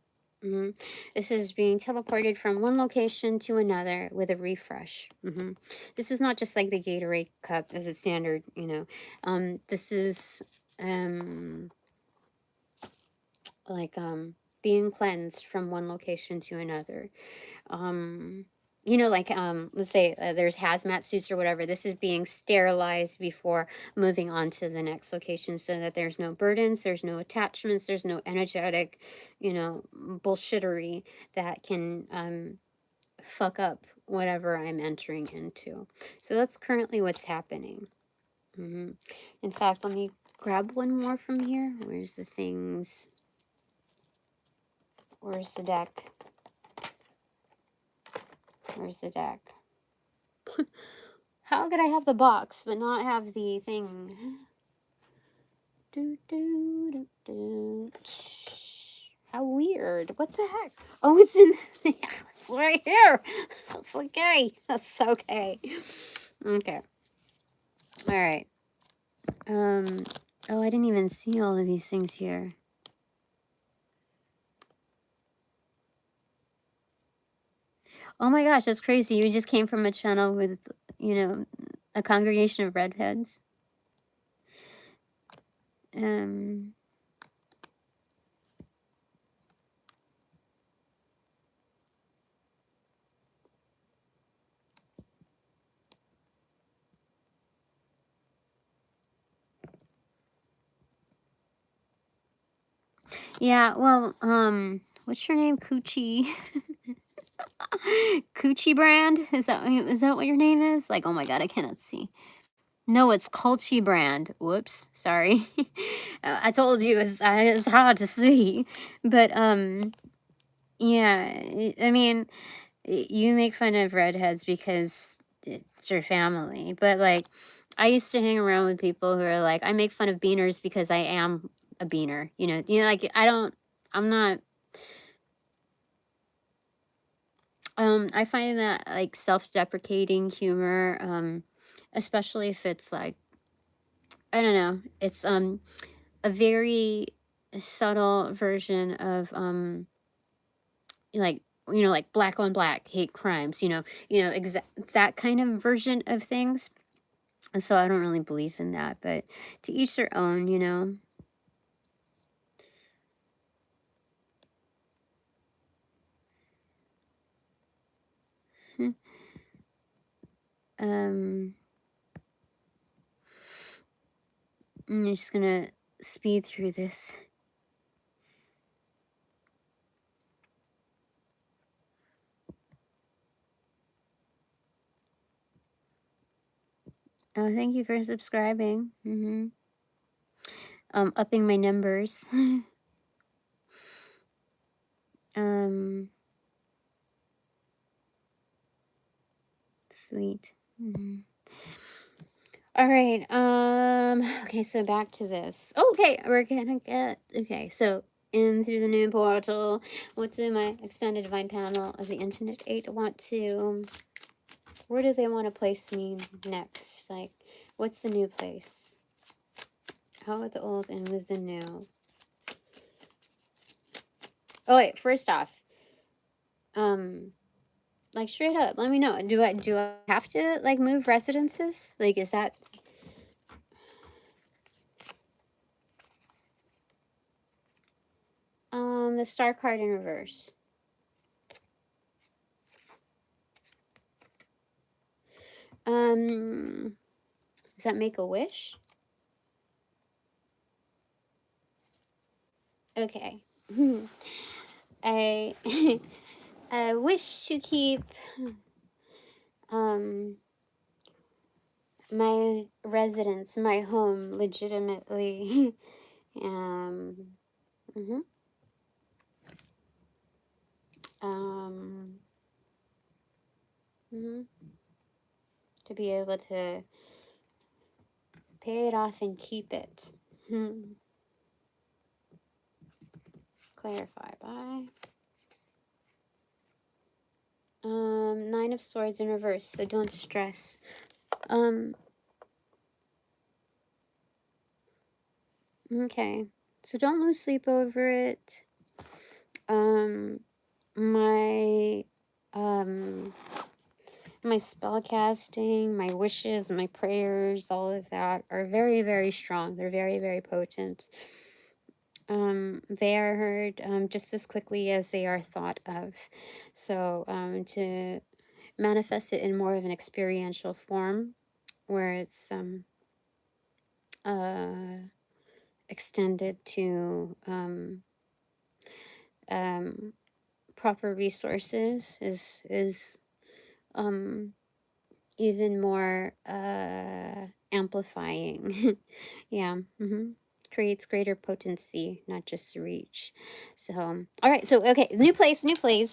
This is being teleported from one location to another with a refresh. This is not just like the Gatorade cup as a standard, you know. This is like being cleansed from one location to another. You know, like let's say there's hazmat suits or whatever. This is being sterilized before moving on to the next location, so that there's no burdens, there's no attachments, there's no energetic, you know, bullshittery that can fuck up whatever I'm entering into. So that's currently what's happening. In fact, let me grab one more from here. Where's the things? Where's the deck? Where's the deck? How could I have the box but not have the thing? Do, do, do, do. How weird. What the heck? Oh, it's in... It's right here. That's okay. That's okay. Okay. Alright. Oh, I didn't even see all of these things here. Oh my gosh, that's crazy. You just came from a channel with, you know, a congregation of redheads. Yeah, well, what's your name? Coochie. Coochie brand? Is that what your name is? Like, oh my god, I cannot see. No, it's Culchi brand. Whoops, sorry. I told you it's hard to see. But yeah, I mean, you make fun of redheads because it's your family. But like, I used to hang around with people who are like, I make fun of beaners because I am a beaner. You know, like I'm not. I find that like self-deprecating humor, especially if it's like, I don't know, it's a very subtle version of like, like black on black hate crimes, that kind of version of things. And so I don't really believe in that, but to each their own. I'm just gonna speed through this. Oh, thank you for subscribing. Upping my numbers. Sweet. All right. Okay, so back to this. Okay, we're gonna get, okay, so in through the new portal. What do my expanded divine panel of the infinite eight want to, where do they want to place me next? Like, what's the new place? How with the old and with the new? Oh wait, first off, like straight up, let me know. Do I have to like move residences? Like, is that the star card in reverse? Does that make a wish? Okay. I I wish to keep my residence, my home, legitimately. Mhm. Mhm. To be able to pay it off and keep it. Clarify by Nine of Swords in reverse, so don't stress. Okay, so don't lose sleep over it. My my spell casting, my wishes, my prayers, all of that are very, very strong. They're very, very potent. They are heard just as quickly as they are thought of. So to manifest it in more of an experiential form, where it's extended to proper resources is even more amplifying. Yeah. Creates greater potency, not just reach. So all right, so okay, new place.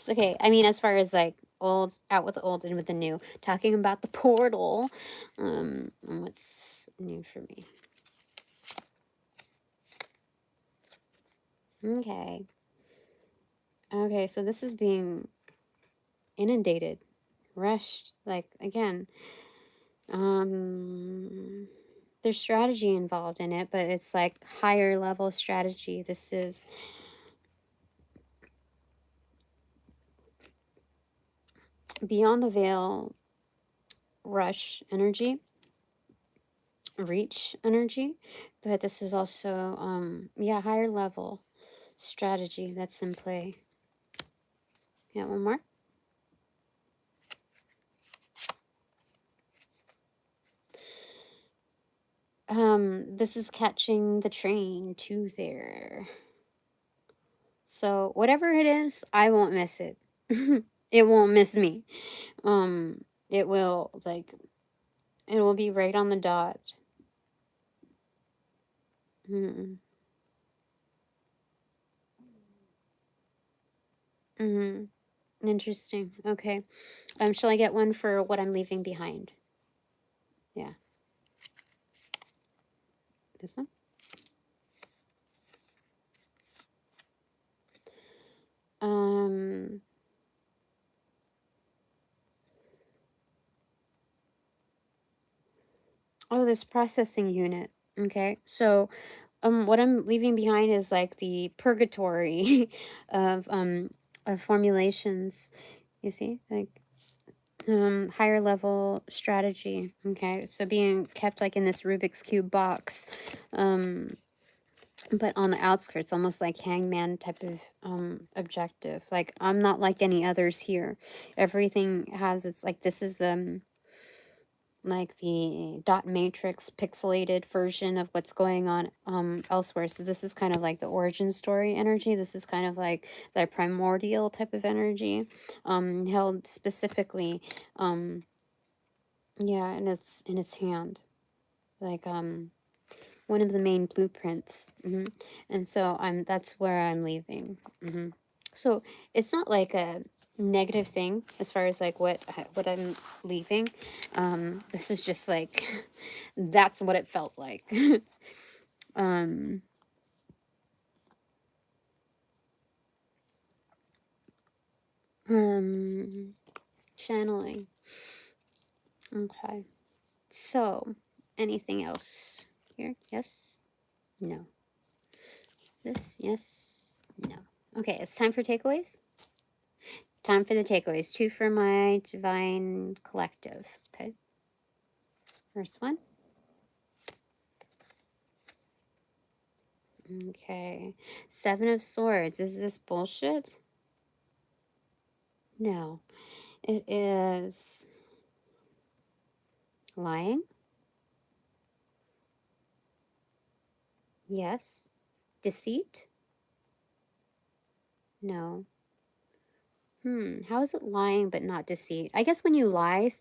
Okay, I mean, as far as like old, out with the old and with the new, talking about the portal. What's new for me? Okay, so this is being inundated, rushed, like, again, there's strategy involved in it, but it's like higher level strategy. This is beyond the veil, rush energy, reach energy, but this is also yeah, higher level strategy that's in play. Yeah, one more. This is catching the train to there. So whatever it is, I won't miss it. It won't miss me. It will, like, it will be right on the dot. Interesting. Okay. Shall I get one for what I'm leaving behind? Yeah. This one? Oh, this processing unit. Okay. So what I'm leaving behind is like the purgatory of formulations. You see, like higher level strategy. Okay, so being kept like in this Rubik's Cube box, but on the outskirts, almost like hangman type of objective. Like, I'm not like any others here. Everything has its, like, this is like the dot matrix pixelated version of what's going on elsewhere. So this is kind of like the origin story energy. This is kind of like the primordial type of energy, held specifically, yeah, in its hand, like one of the main blueprints. And so that's where I'm leaving. So it's not like a negative thing as far as like what I'm leaving. This is just like that's what it felt like. um Channeling. Okay, so anything else here? Yes, no. This, yes, no. Okay, it's time for takeaways. Time for the takeaways. 2 for my divine collective. Okay. First one. Okay. 7 of Swords. Is this bullshit? No. It is lying. Yes. Deceit? No. How is it lying but not deceit? I guess when you lie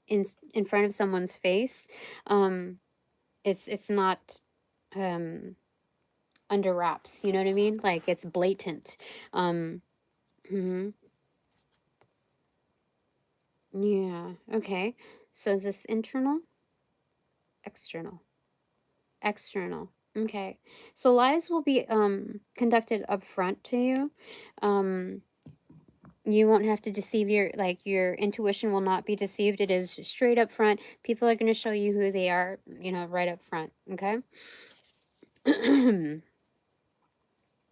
in front of someone's face, it's not under wraps, you know what I mean? Like, it's blatant. Mhm. Yeah, okay. So is this internal? External. External. Okay. So lies will be conducted up front to you. Um you won't have to deceive your intuition will not be deceived. It is straight up front. People are going to show you who they are, right up front, okay?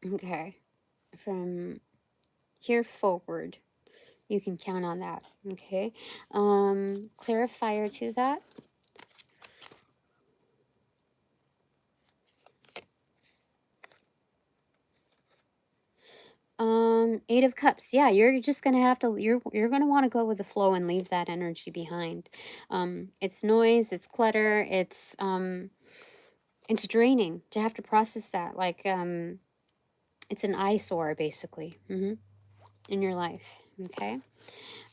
Okay. From here forward, you can count on that, okay? Clarifier to that. 8 of Cups. Yeah, you're just gonna have to, you're gonna want to go with the flow and leave that energy behind. It's noise, it's clutter, it's draining to have to process that. Like, it's an eyesore, basically, in your life, okay?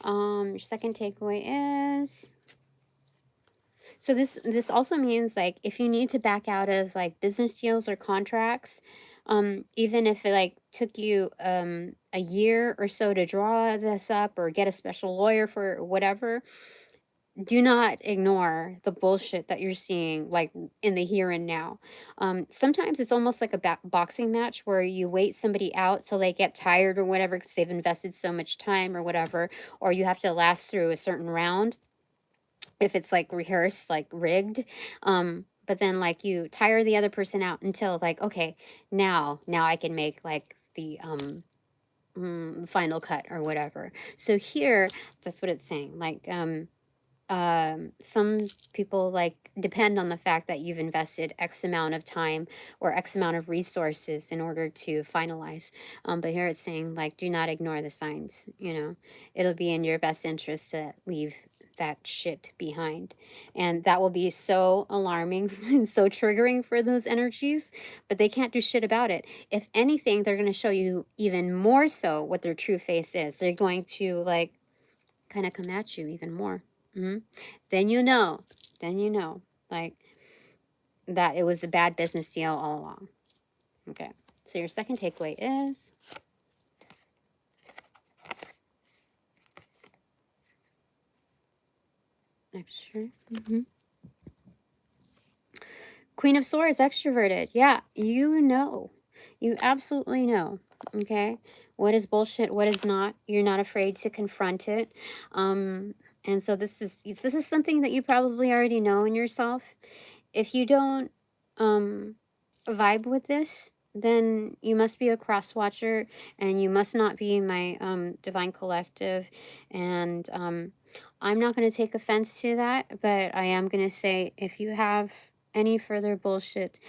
Your second takeaway is, so this also means, like, if you need to back out of like business deals or contracts, even if it like took you a year or so to draw this up or get a special lawyer for whatever, do not ignore the bullshit that you're seeing, like, in the here and now. Sometimes it's almost like a boxing match where you wait somebody out till they get tired or whatever because they've invested so much time or whatever, or you have to last through a certain round if it's like rehearsed, like rigged. But then like you tire the other person out until like, okay, now I can make like the final cut or whatever. So here, that's what it's saying. Like, some people like depend on the fact that you've invested X amount of time or X amount of resources in order to finalize. But here it's saying, like, do not ignore the signs. It'll be in your best interest to leave that shit behind, and that will be so alarming and so triggering for those energies, but they can't do shit about it. If anything, they're going to show you even more so what their true face is. They're going to like kind of come at you even more. Then like, that it was a bad business deal all along. Okay, so your second takeaway is, extra. Queen of Swords, extroverted. Yeah, you absolutely know. Okay, what is bullshit, what is not. You're not afraid to confront it. And so this is something that you probably already know in yourself. If you don't vibe with this, then you must be a cross watcher, and you must not be my divine collective. And I'm not going to take offense to that, but I am going to say, if you have any further bullshit,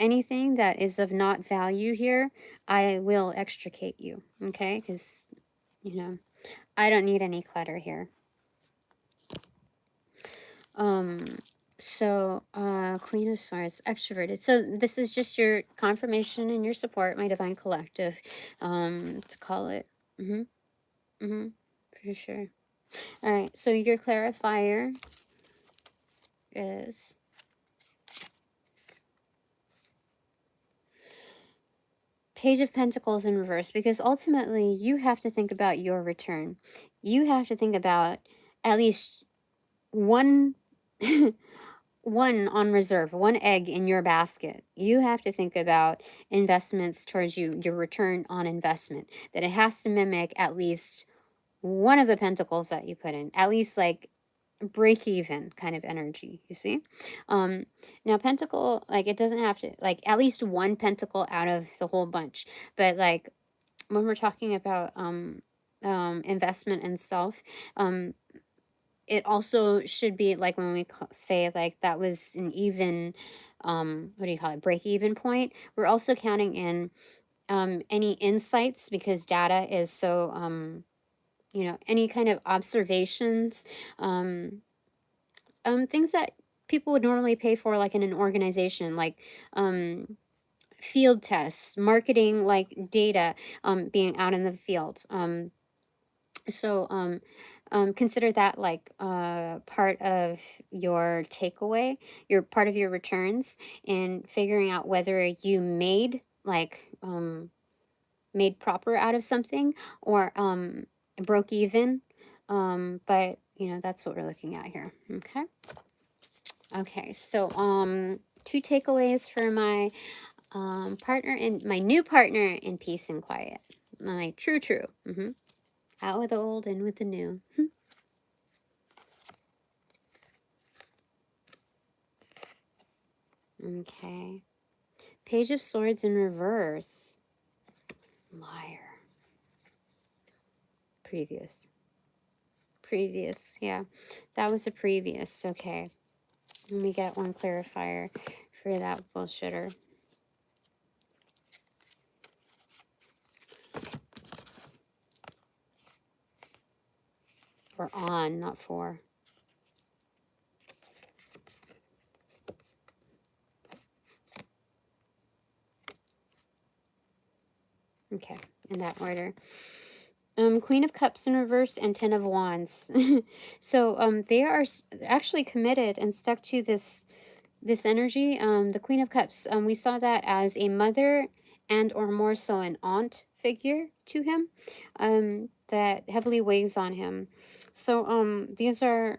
anything that is of not value here, I will extricate you. Okay, because you know, I don't need any clutter here. Um, Queen of Swords, extroverted. So this is just your confirmation and your support, my divine collective, to call it. Mm-hmm. Mm-hmm. For sure. All right. So your clarifier is Page of Pentacles in reverse, because ultimately you have to think about your return. You have to think about at least one one on reserve, one egg in your basket. You have to think about investments towards you, your return on investment, that it has to mimic at least one of the pentacles that you put in, at least like break even kind of energy, you see. Now pentacle, like, it doesn't have to, like, at least one pentacle out of the whole bunch, but like when we're talking about investment and self, it also should be like when we say like that was an even, what do you call it, break even point. We're also counting in any insights, because data is so, you know, any kind of observations, um, things that people would normally pay for, like in an organization, like field tests, marketing, like data, being out in the field. So consider that like part of your takeaway, your part of your returns, and figuring out whether you made like made proper out of something, or broke even. But you know, that's what we're looking at here. Okay. Okay, so two takeaways for my partner, in my new partner in peace and quiet. My true. Out with the old, in with the new. Okay. Page of Swords in reverse. Liar. Previous. Previous. Yeah. That was a previous. Okay. Let me get one clarifier for that bullshitter. Or on, not for. Okay. In that order. Queen of Cups in reverse and Ten of Wands. So they are actually committed and stuck to this energy. The Queen of Cups, we saw that as a mother, and or more so an aunt figure to him, that heavily weighs on him. So these are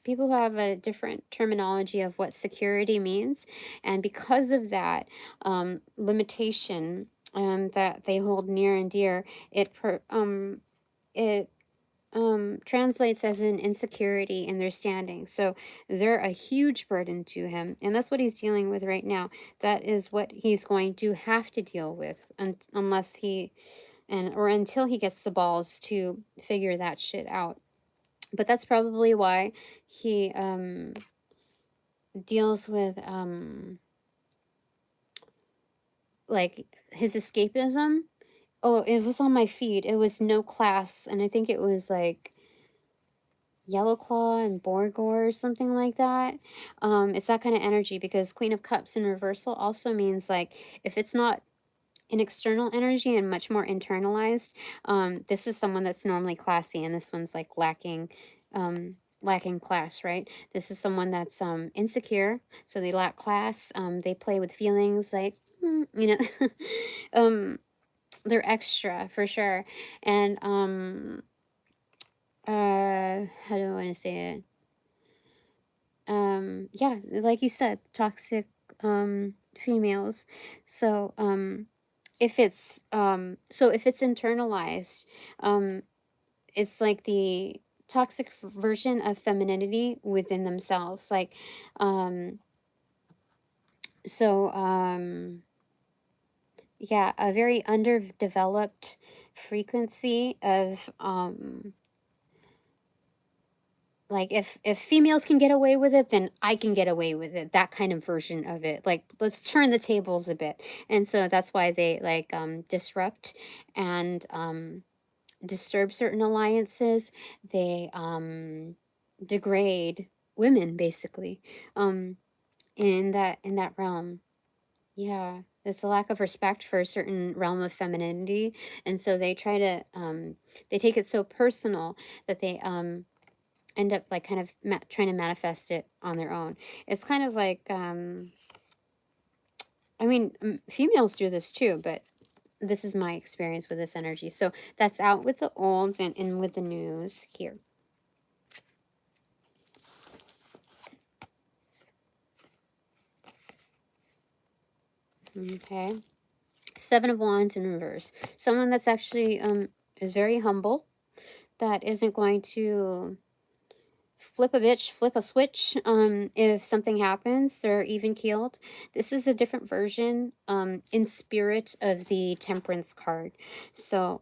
people who have a different terminology of what security means, and because of that limitation that they hold near and dear, it translates as an insecurity in their standing. So they're a huge burden to him, and that's what he's dealing with right now. That is what he's going to have to deal with, unless he or until he gets the balls to figure that shit out. But that's probably why he deals with like his escapism. Oh, it was on my feed. It was No Class, and I think it was like Yellow Claw and Borgor or something like that. It's that kind of energy, because Queen of Cups in reversal also means like if it's not an external energy and much more internalized, this is someone that's normally classy, and this one's like lacking class, right? This is someone that's insecure, so they lack class. They play with feelings, like you know, they're extra for sure. And how do I want to say it? Yeah, like you said, toxic females. So if it's internalized, it's like the toxic version of femininity within themselves. Like So, yeah, a very underdeveloped frequency of, like, if females can get away with it, then I can get away with it. That kind of version of it. Like, let's turn the tables a bit. And so that's why they like disrupt and disturb certain alliances. They degrade women basically in that realm. Yeah, it's a lack of respect for a certain realm of femininity, and so they try to they take it so personal that they end up like kind of trying to manifest it on their own. It's kind of like I mean, females do this too, but this is my experience with this energy. So that's out with the olds and in with the news here. Okay. Seven of Wands in reverse. Someone that's actually is very humble, that isn't going to flip a bitch, flip a switch if something happens. They're even keeled. This is a different version in spirit of the Temperance card. So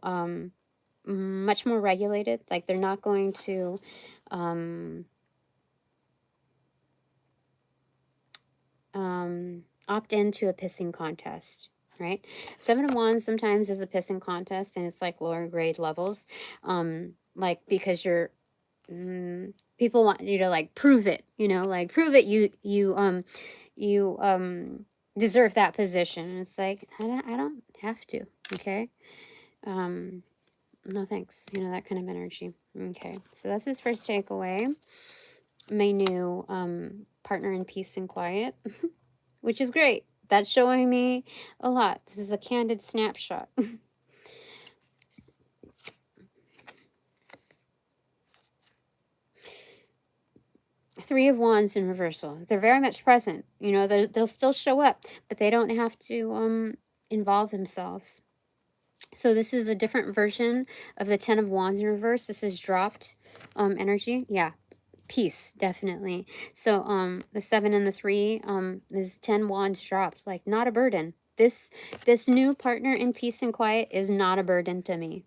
much more regulated. Like they're not going to opt into a pissing contest, right? Seven of Wands sometimes is a pissing contest, and it's like lower grade levels, like because you're people want you to like prove it, you know, like prove it. You deserve that position. And it's like I don't have to. Okay, no thanks. You know, that kind of energy. Okay, so that's his first takeaway. My new partner in peace and quiet. Which is great. That's showing me a lot. This is a candid snapshot. Three of Wands in reversal. They're very much present. You know, they'll still show up, but they don't have to involve themselves. So this is a different version of the Ten of Wands in reverse. This is dropped energy. Yeah, peace, definitely. So the 7 and the 3, is 10 Wands dropped. Like, not a burden. This new partner in peace and quiet is not a burden to me.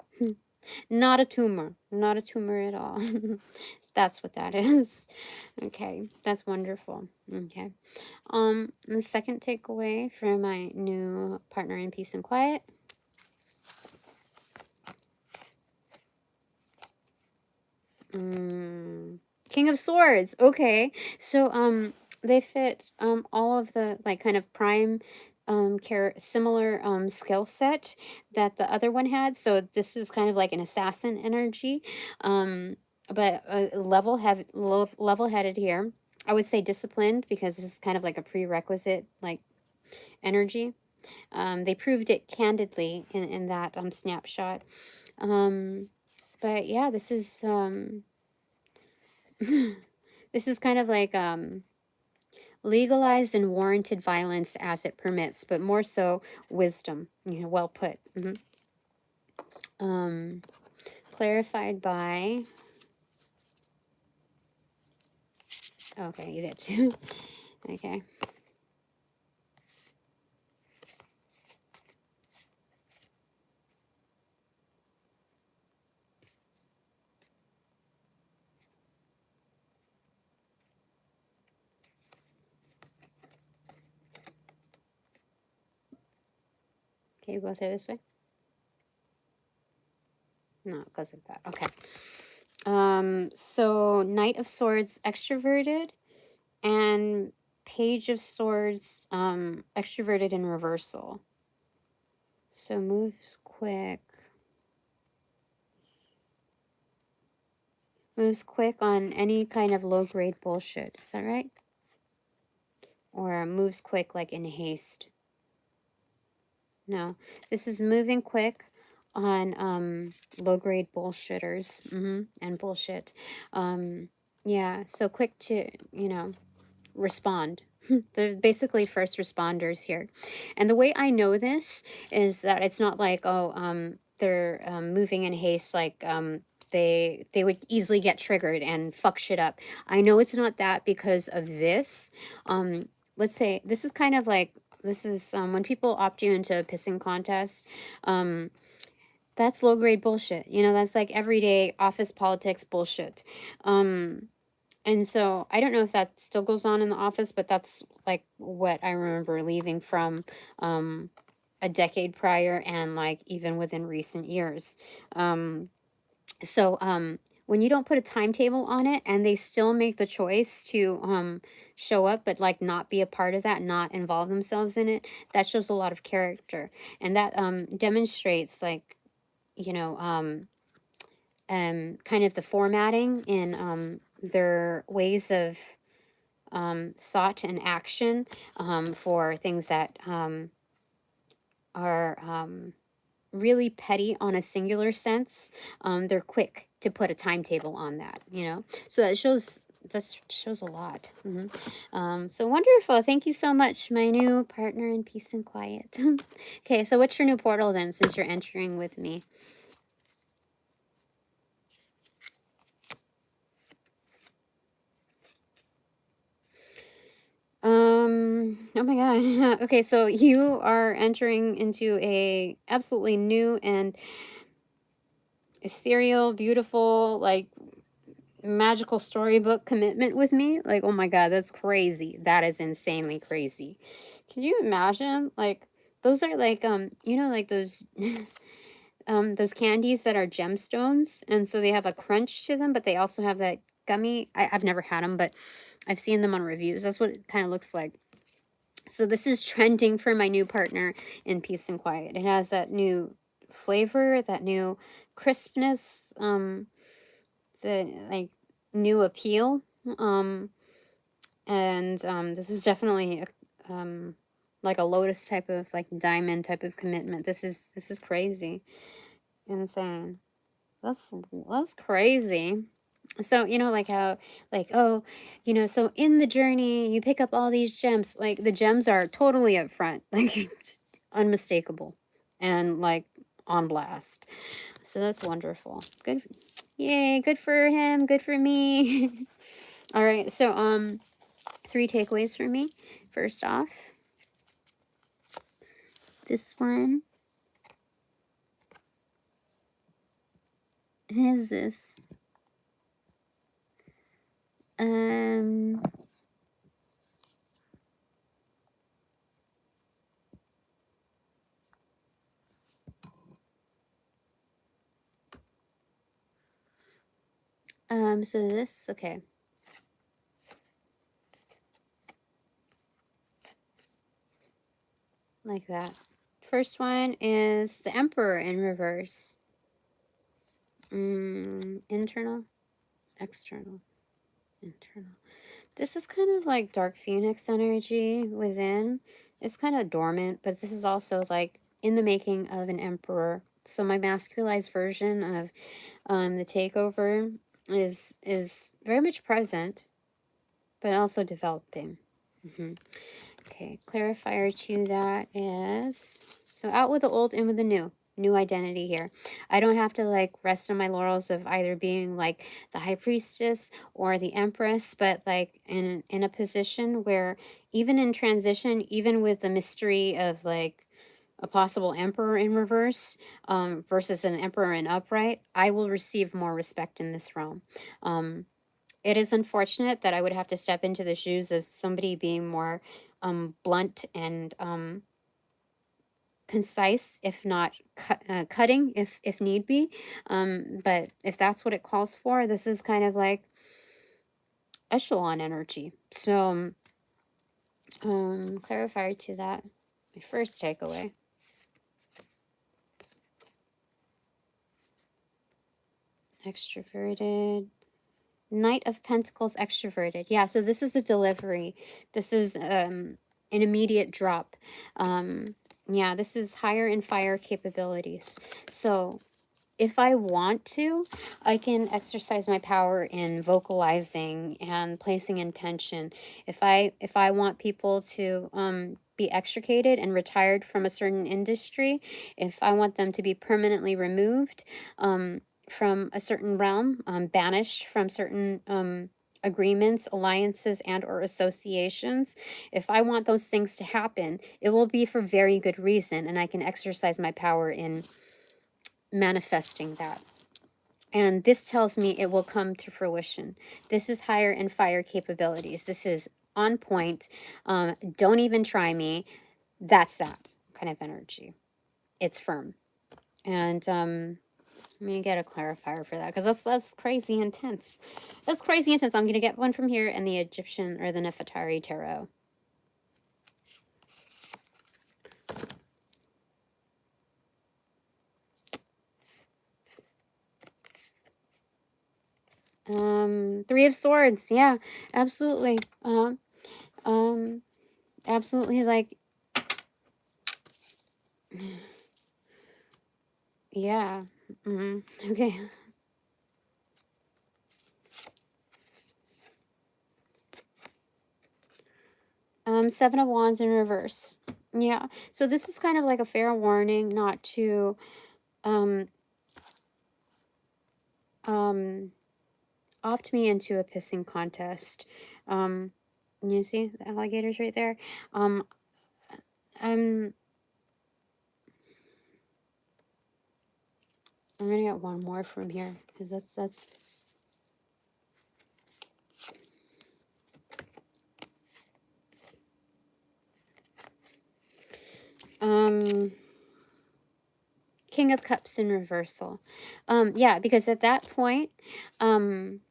Not a tumor. Not a tumor at all. That's what that is. Okay, that's wonderful. Okay. The second takeaway for my new partner in peace and quiet. King of Swords. Okay. So they fit all of the like kind of prime similar skill set that the other one had. So this is kind of like an assassin energy. But level headed here. I would say disciplined because this is kind of like a prerequisite like energy. They proved it candidly in that snapshot. But yeah, this is this is kind of like legalized and warranted violence as it permits, but more so wisdom. You know, well put. Clarified by. Okay, you did too. Okay. Okay, you both are this way. No, it goes like that. Okay. So Knight of Swords extroverted and Page of Swords extroverted in reversal. So moves quick. Moves quick on any kind of low grade bullshit. Is that right? Or moves quick like in haste. No. This is moving quick on low grade bullshitters and bullshit. Yeah, so quick to, you know, respond. They're basically first responders here. And the way I know this is that it's not like, oh, they're moving in haste, like they would easily get triggered and fuck shit up. I know it's not that because of this. let's say this is kind of like, this is when people opt you into a pissing contest. That's low grade bullshit. You know, that's like everyday office politics bullshit. And so I don't know if that still goes on in the office, but that's like what I remember leaving from a decade prior, and like even within recent years. So when you don't put a timetable on it and they still make the choice to show up but like not be a part of that, not involve themselves in it, that shows a lot of character. And that demonstrates, like, you know, kind of the formatting in their ways of thought and action for things that are really petty on a singular sense. They're quick to put a timetable on that, you know? So that shows, this shows a lot. So wonderful. Thank you so much, my new partner in peace and quiet. Okay, so what's your new portal then, since you're entering with me? Oh my god. Okay, so you are entering into a absolutely new and ethereal, beautiful, like magical storybook commitment with me. Like, oh my god, that's crazy. That is insanely crazy. Can you imagine? Like, those are like you know, like those candies that are gemstones, and so they have a crunch to them, but they also have that gummy. I've never had them, but I've seen them on reviews. That's what it kind of looks like. So this is trending for my new partner in peace and quiet. It has that new flavor, that new crispness, the like new appeal. And this is definitely like a lotus type of, like, diamond type of commitment. This is crazy, insane. That's crazy. So, you know, like how, like, oh, you know, so in the journey you pick up all these gems. Like, the gems are totally up front, like unmistakable, and like on blast. So that's wonderful. Good. Yay, good for him, good for me. All right, so 3 takeaways for me. First off, this one. What is this? Um so this, okay. Like that. First one is the Emperor in reverse. Internal, external, internal. This is kind of like Dark Phoenix energy within. It's kind of dormant, but this is also like in the making of an emperor. So my masculized version of the takeover is very much present, but also developing. Okay, clarifier to that is, so out with the old, in with the new identity here. I don't have to like rest on my laurels of either being like the high priestess or the empress, but like in a position where, even in transition, even with the mystery of like a possible emperor in reverse versus an emperor in upright, I will receive more respect in this realm. It is unfortunate that I would have to step into the shoes of somebody being more blunt and concise, if not cutting, if need be. But if that's what it calls for, this is kind of like echelon energy. So clarifier to that, my first takeaway. Extroverted. Knight of Pentacles extroverted. Yeah, so this is a delivery. This is an immediate drop. Yeah, this is higher in fire capabilities. So if I want to, I can exercise my power in vocalizing and placing intention. If I want people to be extricated and retired from a certain industry, if I want them to be permanently removed from a certain realm, banished from certain agreements, alliances, and or associations. If I want those things to happen, it will be for very good reason, and I can exercise my power in manifesting that. And this tells me it will come to fruition. This is higher and fire capabilities. This is on point. Don't even try me. That's that kind of energy. It's firm. And let me get a clarifier for that, because that's crazy intense. That's crazy intense. I'm going to get one from here and the Egyptian or the Nefertari Tarot. Three of Swords. Yeah, absolutely. Absolutely, like, yeah. Okay. Seven of Wands in reverse. Yeah. So this is kind of like a fair warning not to opt me into a pissing contest. You see the alligators right there? I'm gonna get one more from here, because that's King of Cups in reversal. Yeah, because at that point, I'm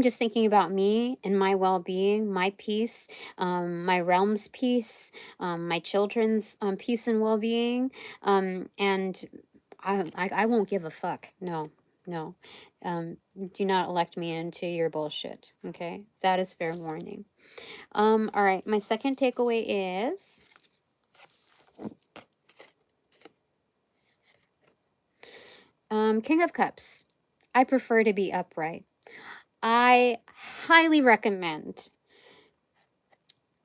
just thinking about me and my well-being, my peace, my realm's peace, my children's peace and well-being, and I won't give a fuck. No, no. Do not elect me into your bullshit. Okay, that is fair warning. All right, my second takeaway is King of Cups. I prefer to be upright. I highly recommend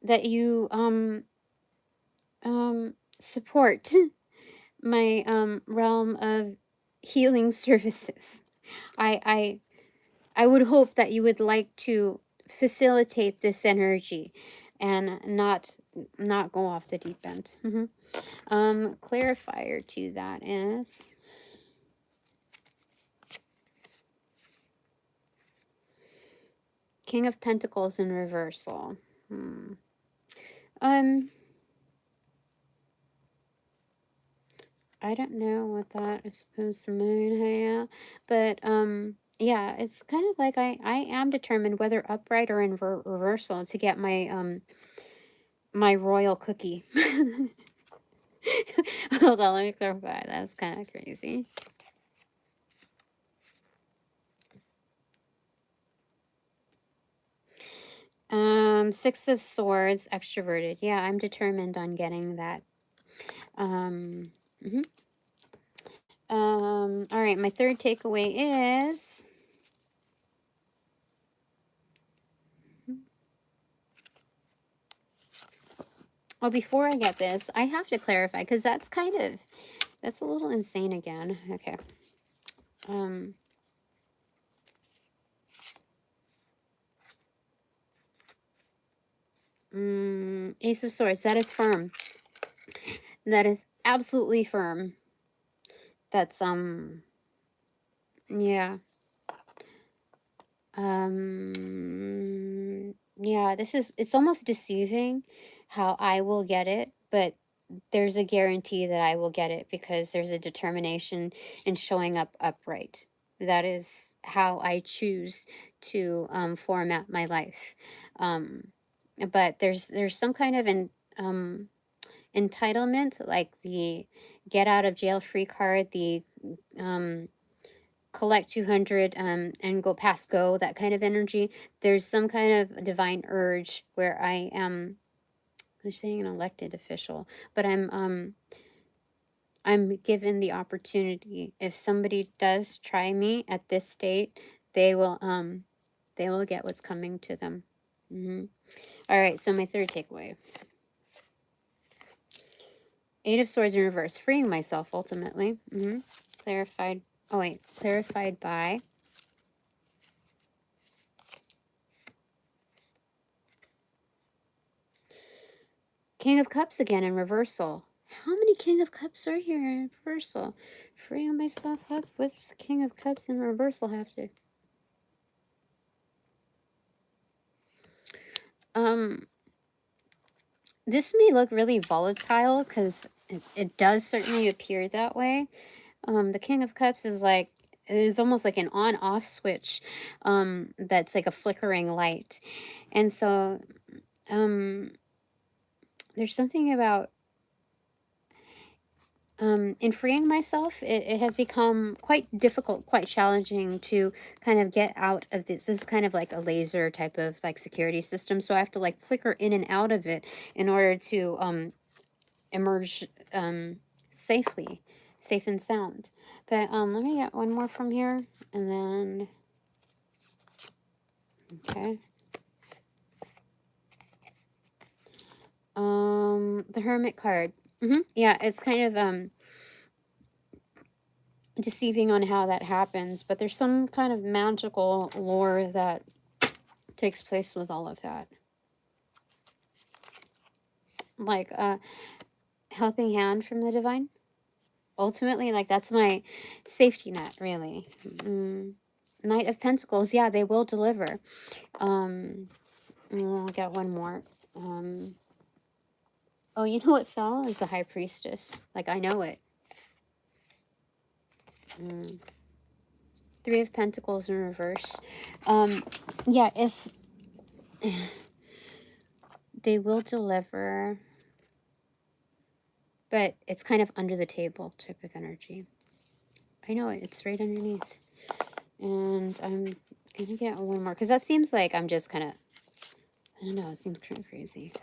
that you support my realm of healing services. I would hope that you would like to facilitate this energy and not go off the deep end. Clarifier to that is King of Pentacles in reversal. I don't know what that is supposed to mean here, but yeah, it's kind of like I am determined, whether upright or in reversal, to get my my royal cookie. Hold on, let me clarify. That's kind of crazy. Six of Swords, extroverted. Yeah, I'm determined on getting that. All right, my third takeaway is well, before I get this, I have to clarify, because that's a little insane again. Okay. Ace of Swords, that is firm. That is absolutely firm. That's yeah. Yeah, it's almost deceiving how I will get it, but there's a guarantee that I will get it, because there's a determination in showing up upright. That is how I choose to format my life. But there's some kind of entitlement, like the get out of jail free card, the collect 200 and go past go, that kind of energy. There's some kind of divine urge where I am, I'm saying an elected official, but I'm given the opportunity. If somebody does try me at this state, they will get what's coming to them. All right, so my third takeaway. Eight of Swords in reverse, freeing myself ultimately. Clarified. Oh wait, clarified by King of Cups again in reversal. How many King of Cups are here in reversal? Freeing myself up with King of Cups in reversal have to. This may look really volatile because it does certainly appear that way. The King of Cups is like, it is almost like an on-off switch that's like a flickering light. And so there's something about in freeing myself, it has become quite difficult, quite challenging to kind of get out of this. This is kind of like a laser type of like security system. So I have to like flicker in and out of it in order to emerge safely, safe and sound. But let me get one more from here and then, okay. The Hermit card. Yeah, it's kind of deceiving on how that happens, but there's some kind of magical lore that takes place with all of that. Like a helping hand from the divine. Ultimately, like that's my safety net, really. Knight of Pentacles, yeah, they will deliver. I'll get one more. Oh, you know what fell? Is the High Priestess. Like, I know it. Three of Pentacles in reverse. Yeah, if they will deliver, but it's kind of under the table type of energy. I know it. It's right underneath. And I'm going to get one more because that seems like I'm just kind of, I don't know, it seems kind of crazy.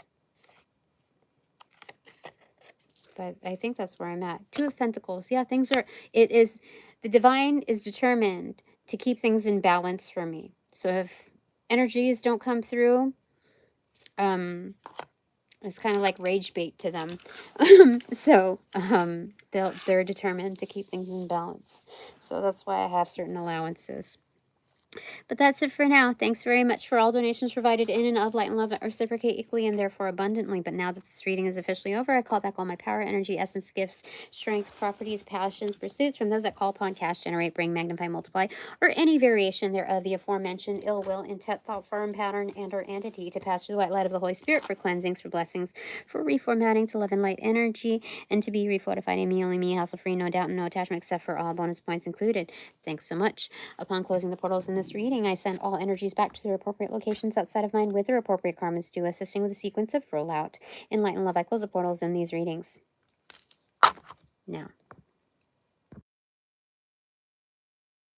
But I think that's where I'm at. Two of Pentacles. Yeah, things are, it is, the divine is determined to keep things in balance for me. So if energies don't come through, it's kind of like rage bait to them. So they're determined to keep things in balance. So that's why I have certain allowances. But that's it for now. Thanks very much for all donations provided in and of light and love that reciprocate equally and therefore abundantly. But now that this reading is officially over, I call back all my power, energy, essence, gifts, strength, properties, passions, pursuits from those that call upon, cast, generate, bring, magnify, multiply, or any variation thereof the aforementioned ill will, intent, thought, form, pattern, and or entity to pass through the white light of the Holy Spirit for cleansings, for blessings, for reformatting to love and light energy, and to be refortified in me, only me, hassle-free, no doubt, and no attachment, except for all bonus points included. Thanks so much. Upon closing the portals in this reading, I send all energies back to their appropriate locations outside of mine with their appropriate karmas due, assisting with the sequence of rollout. In light and love, I close the portals in these readings now.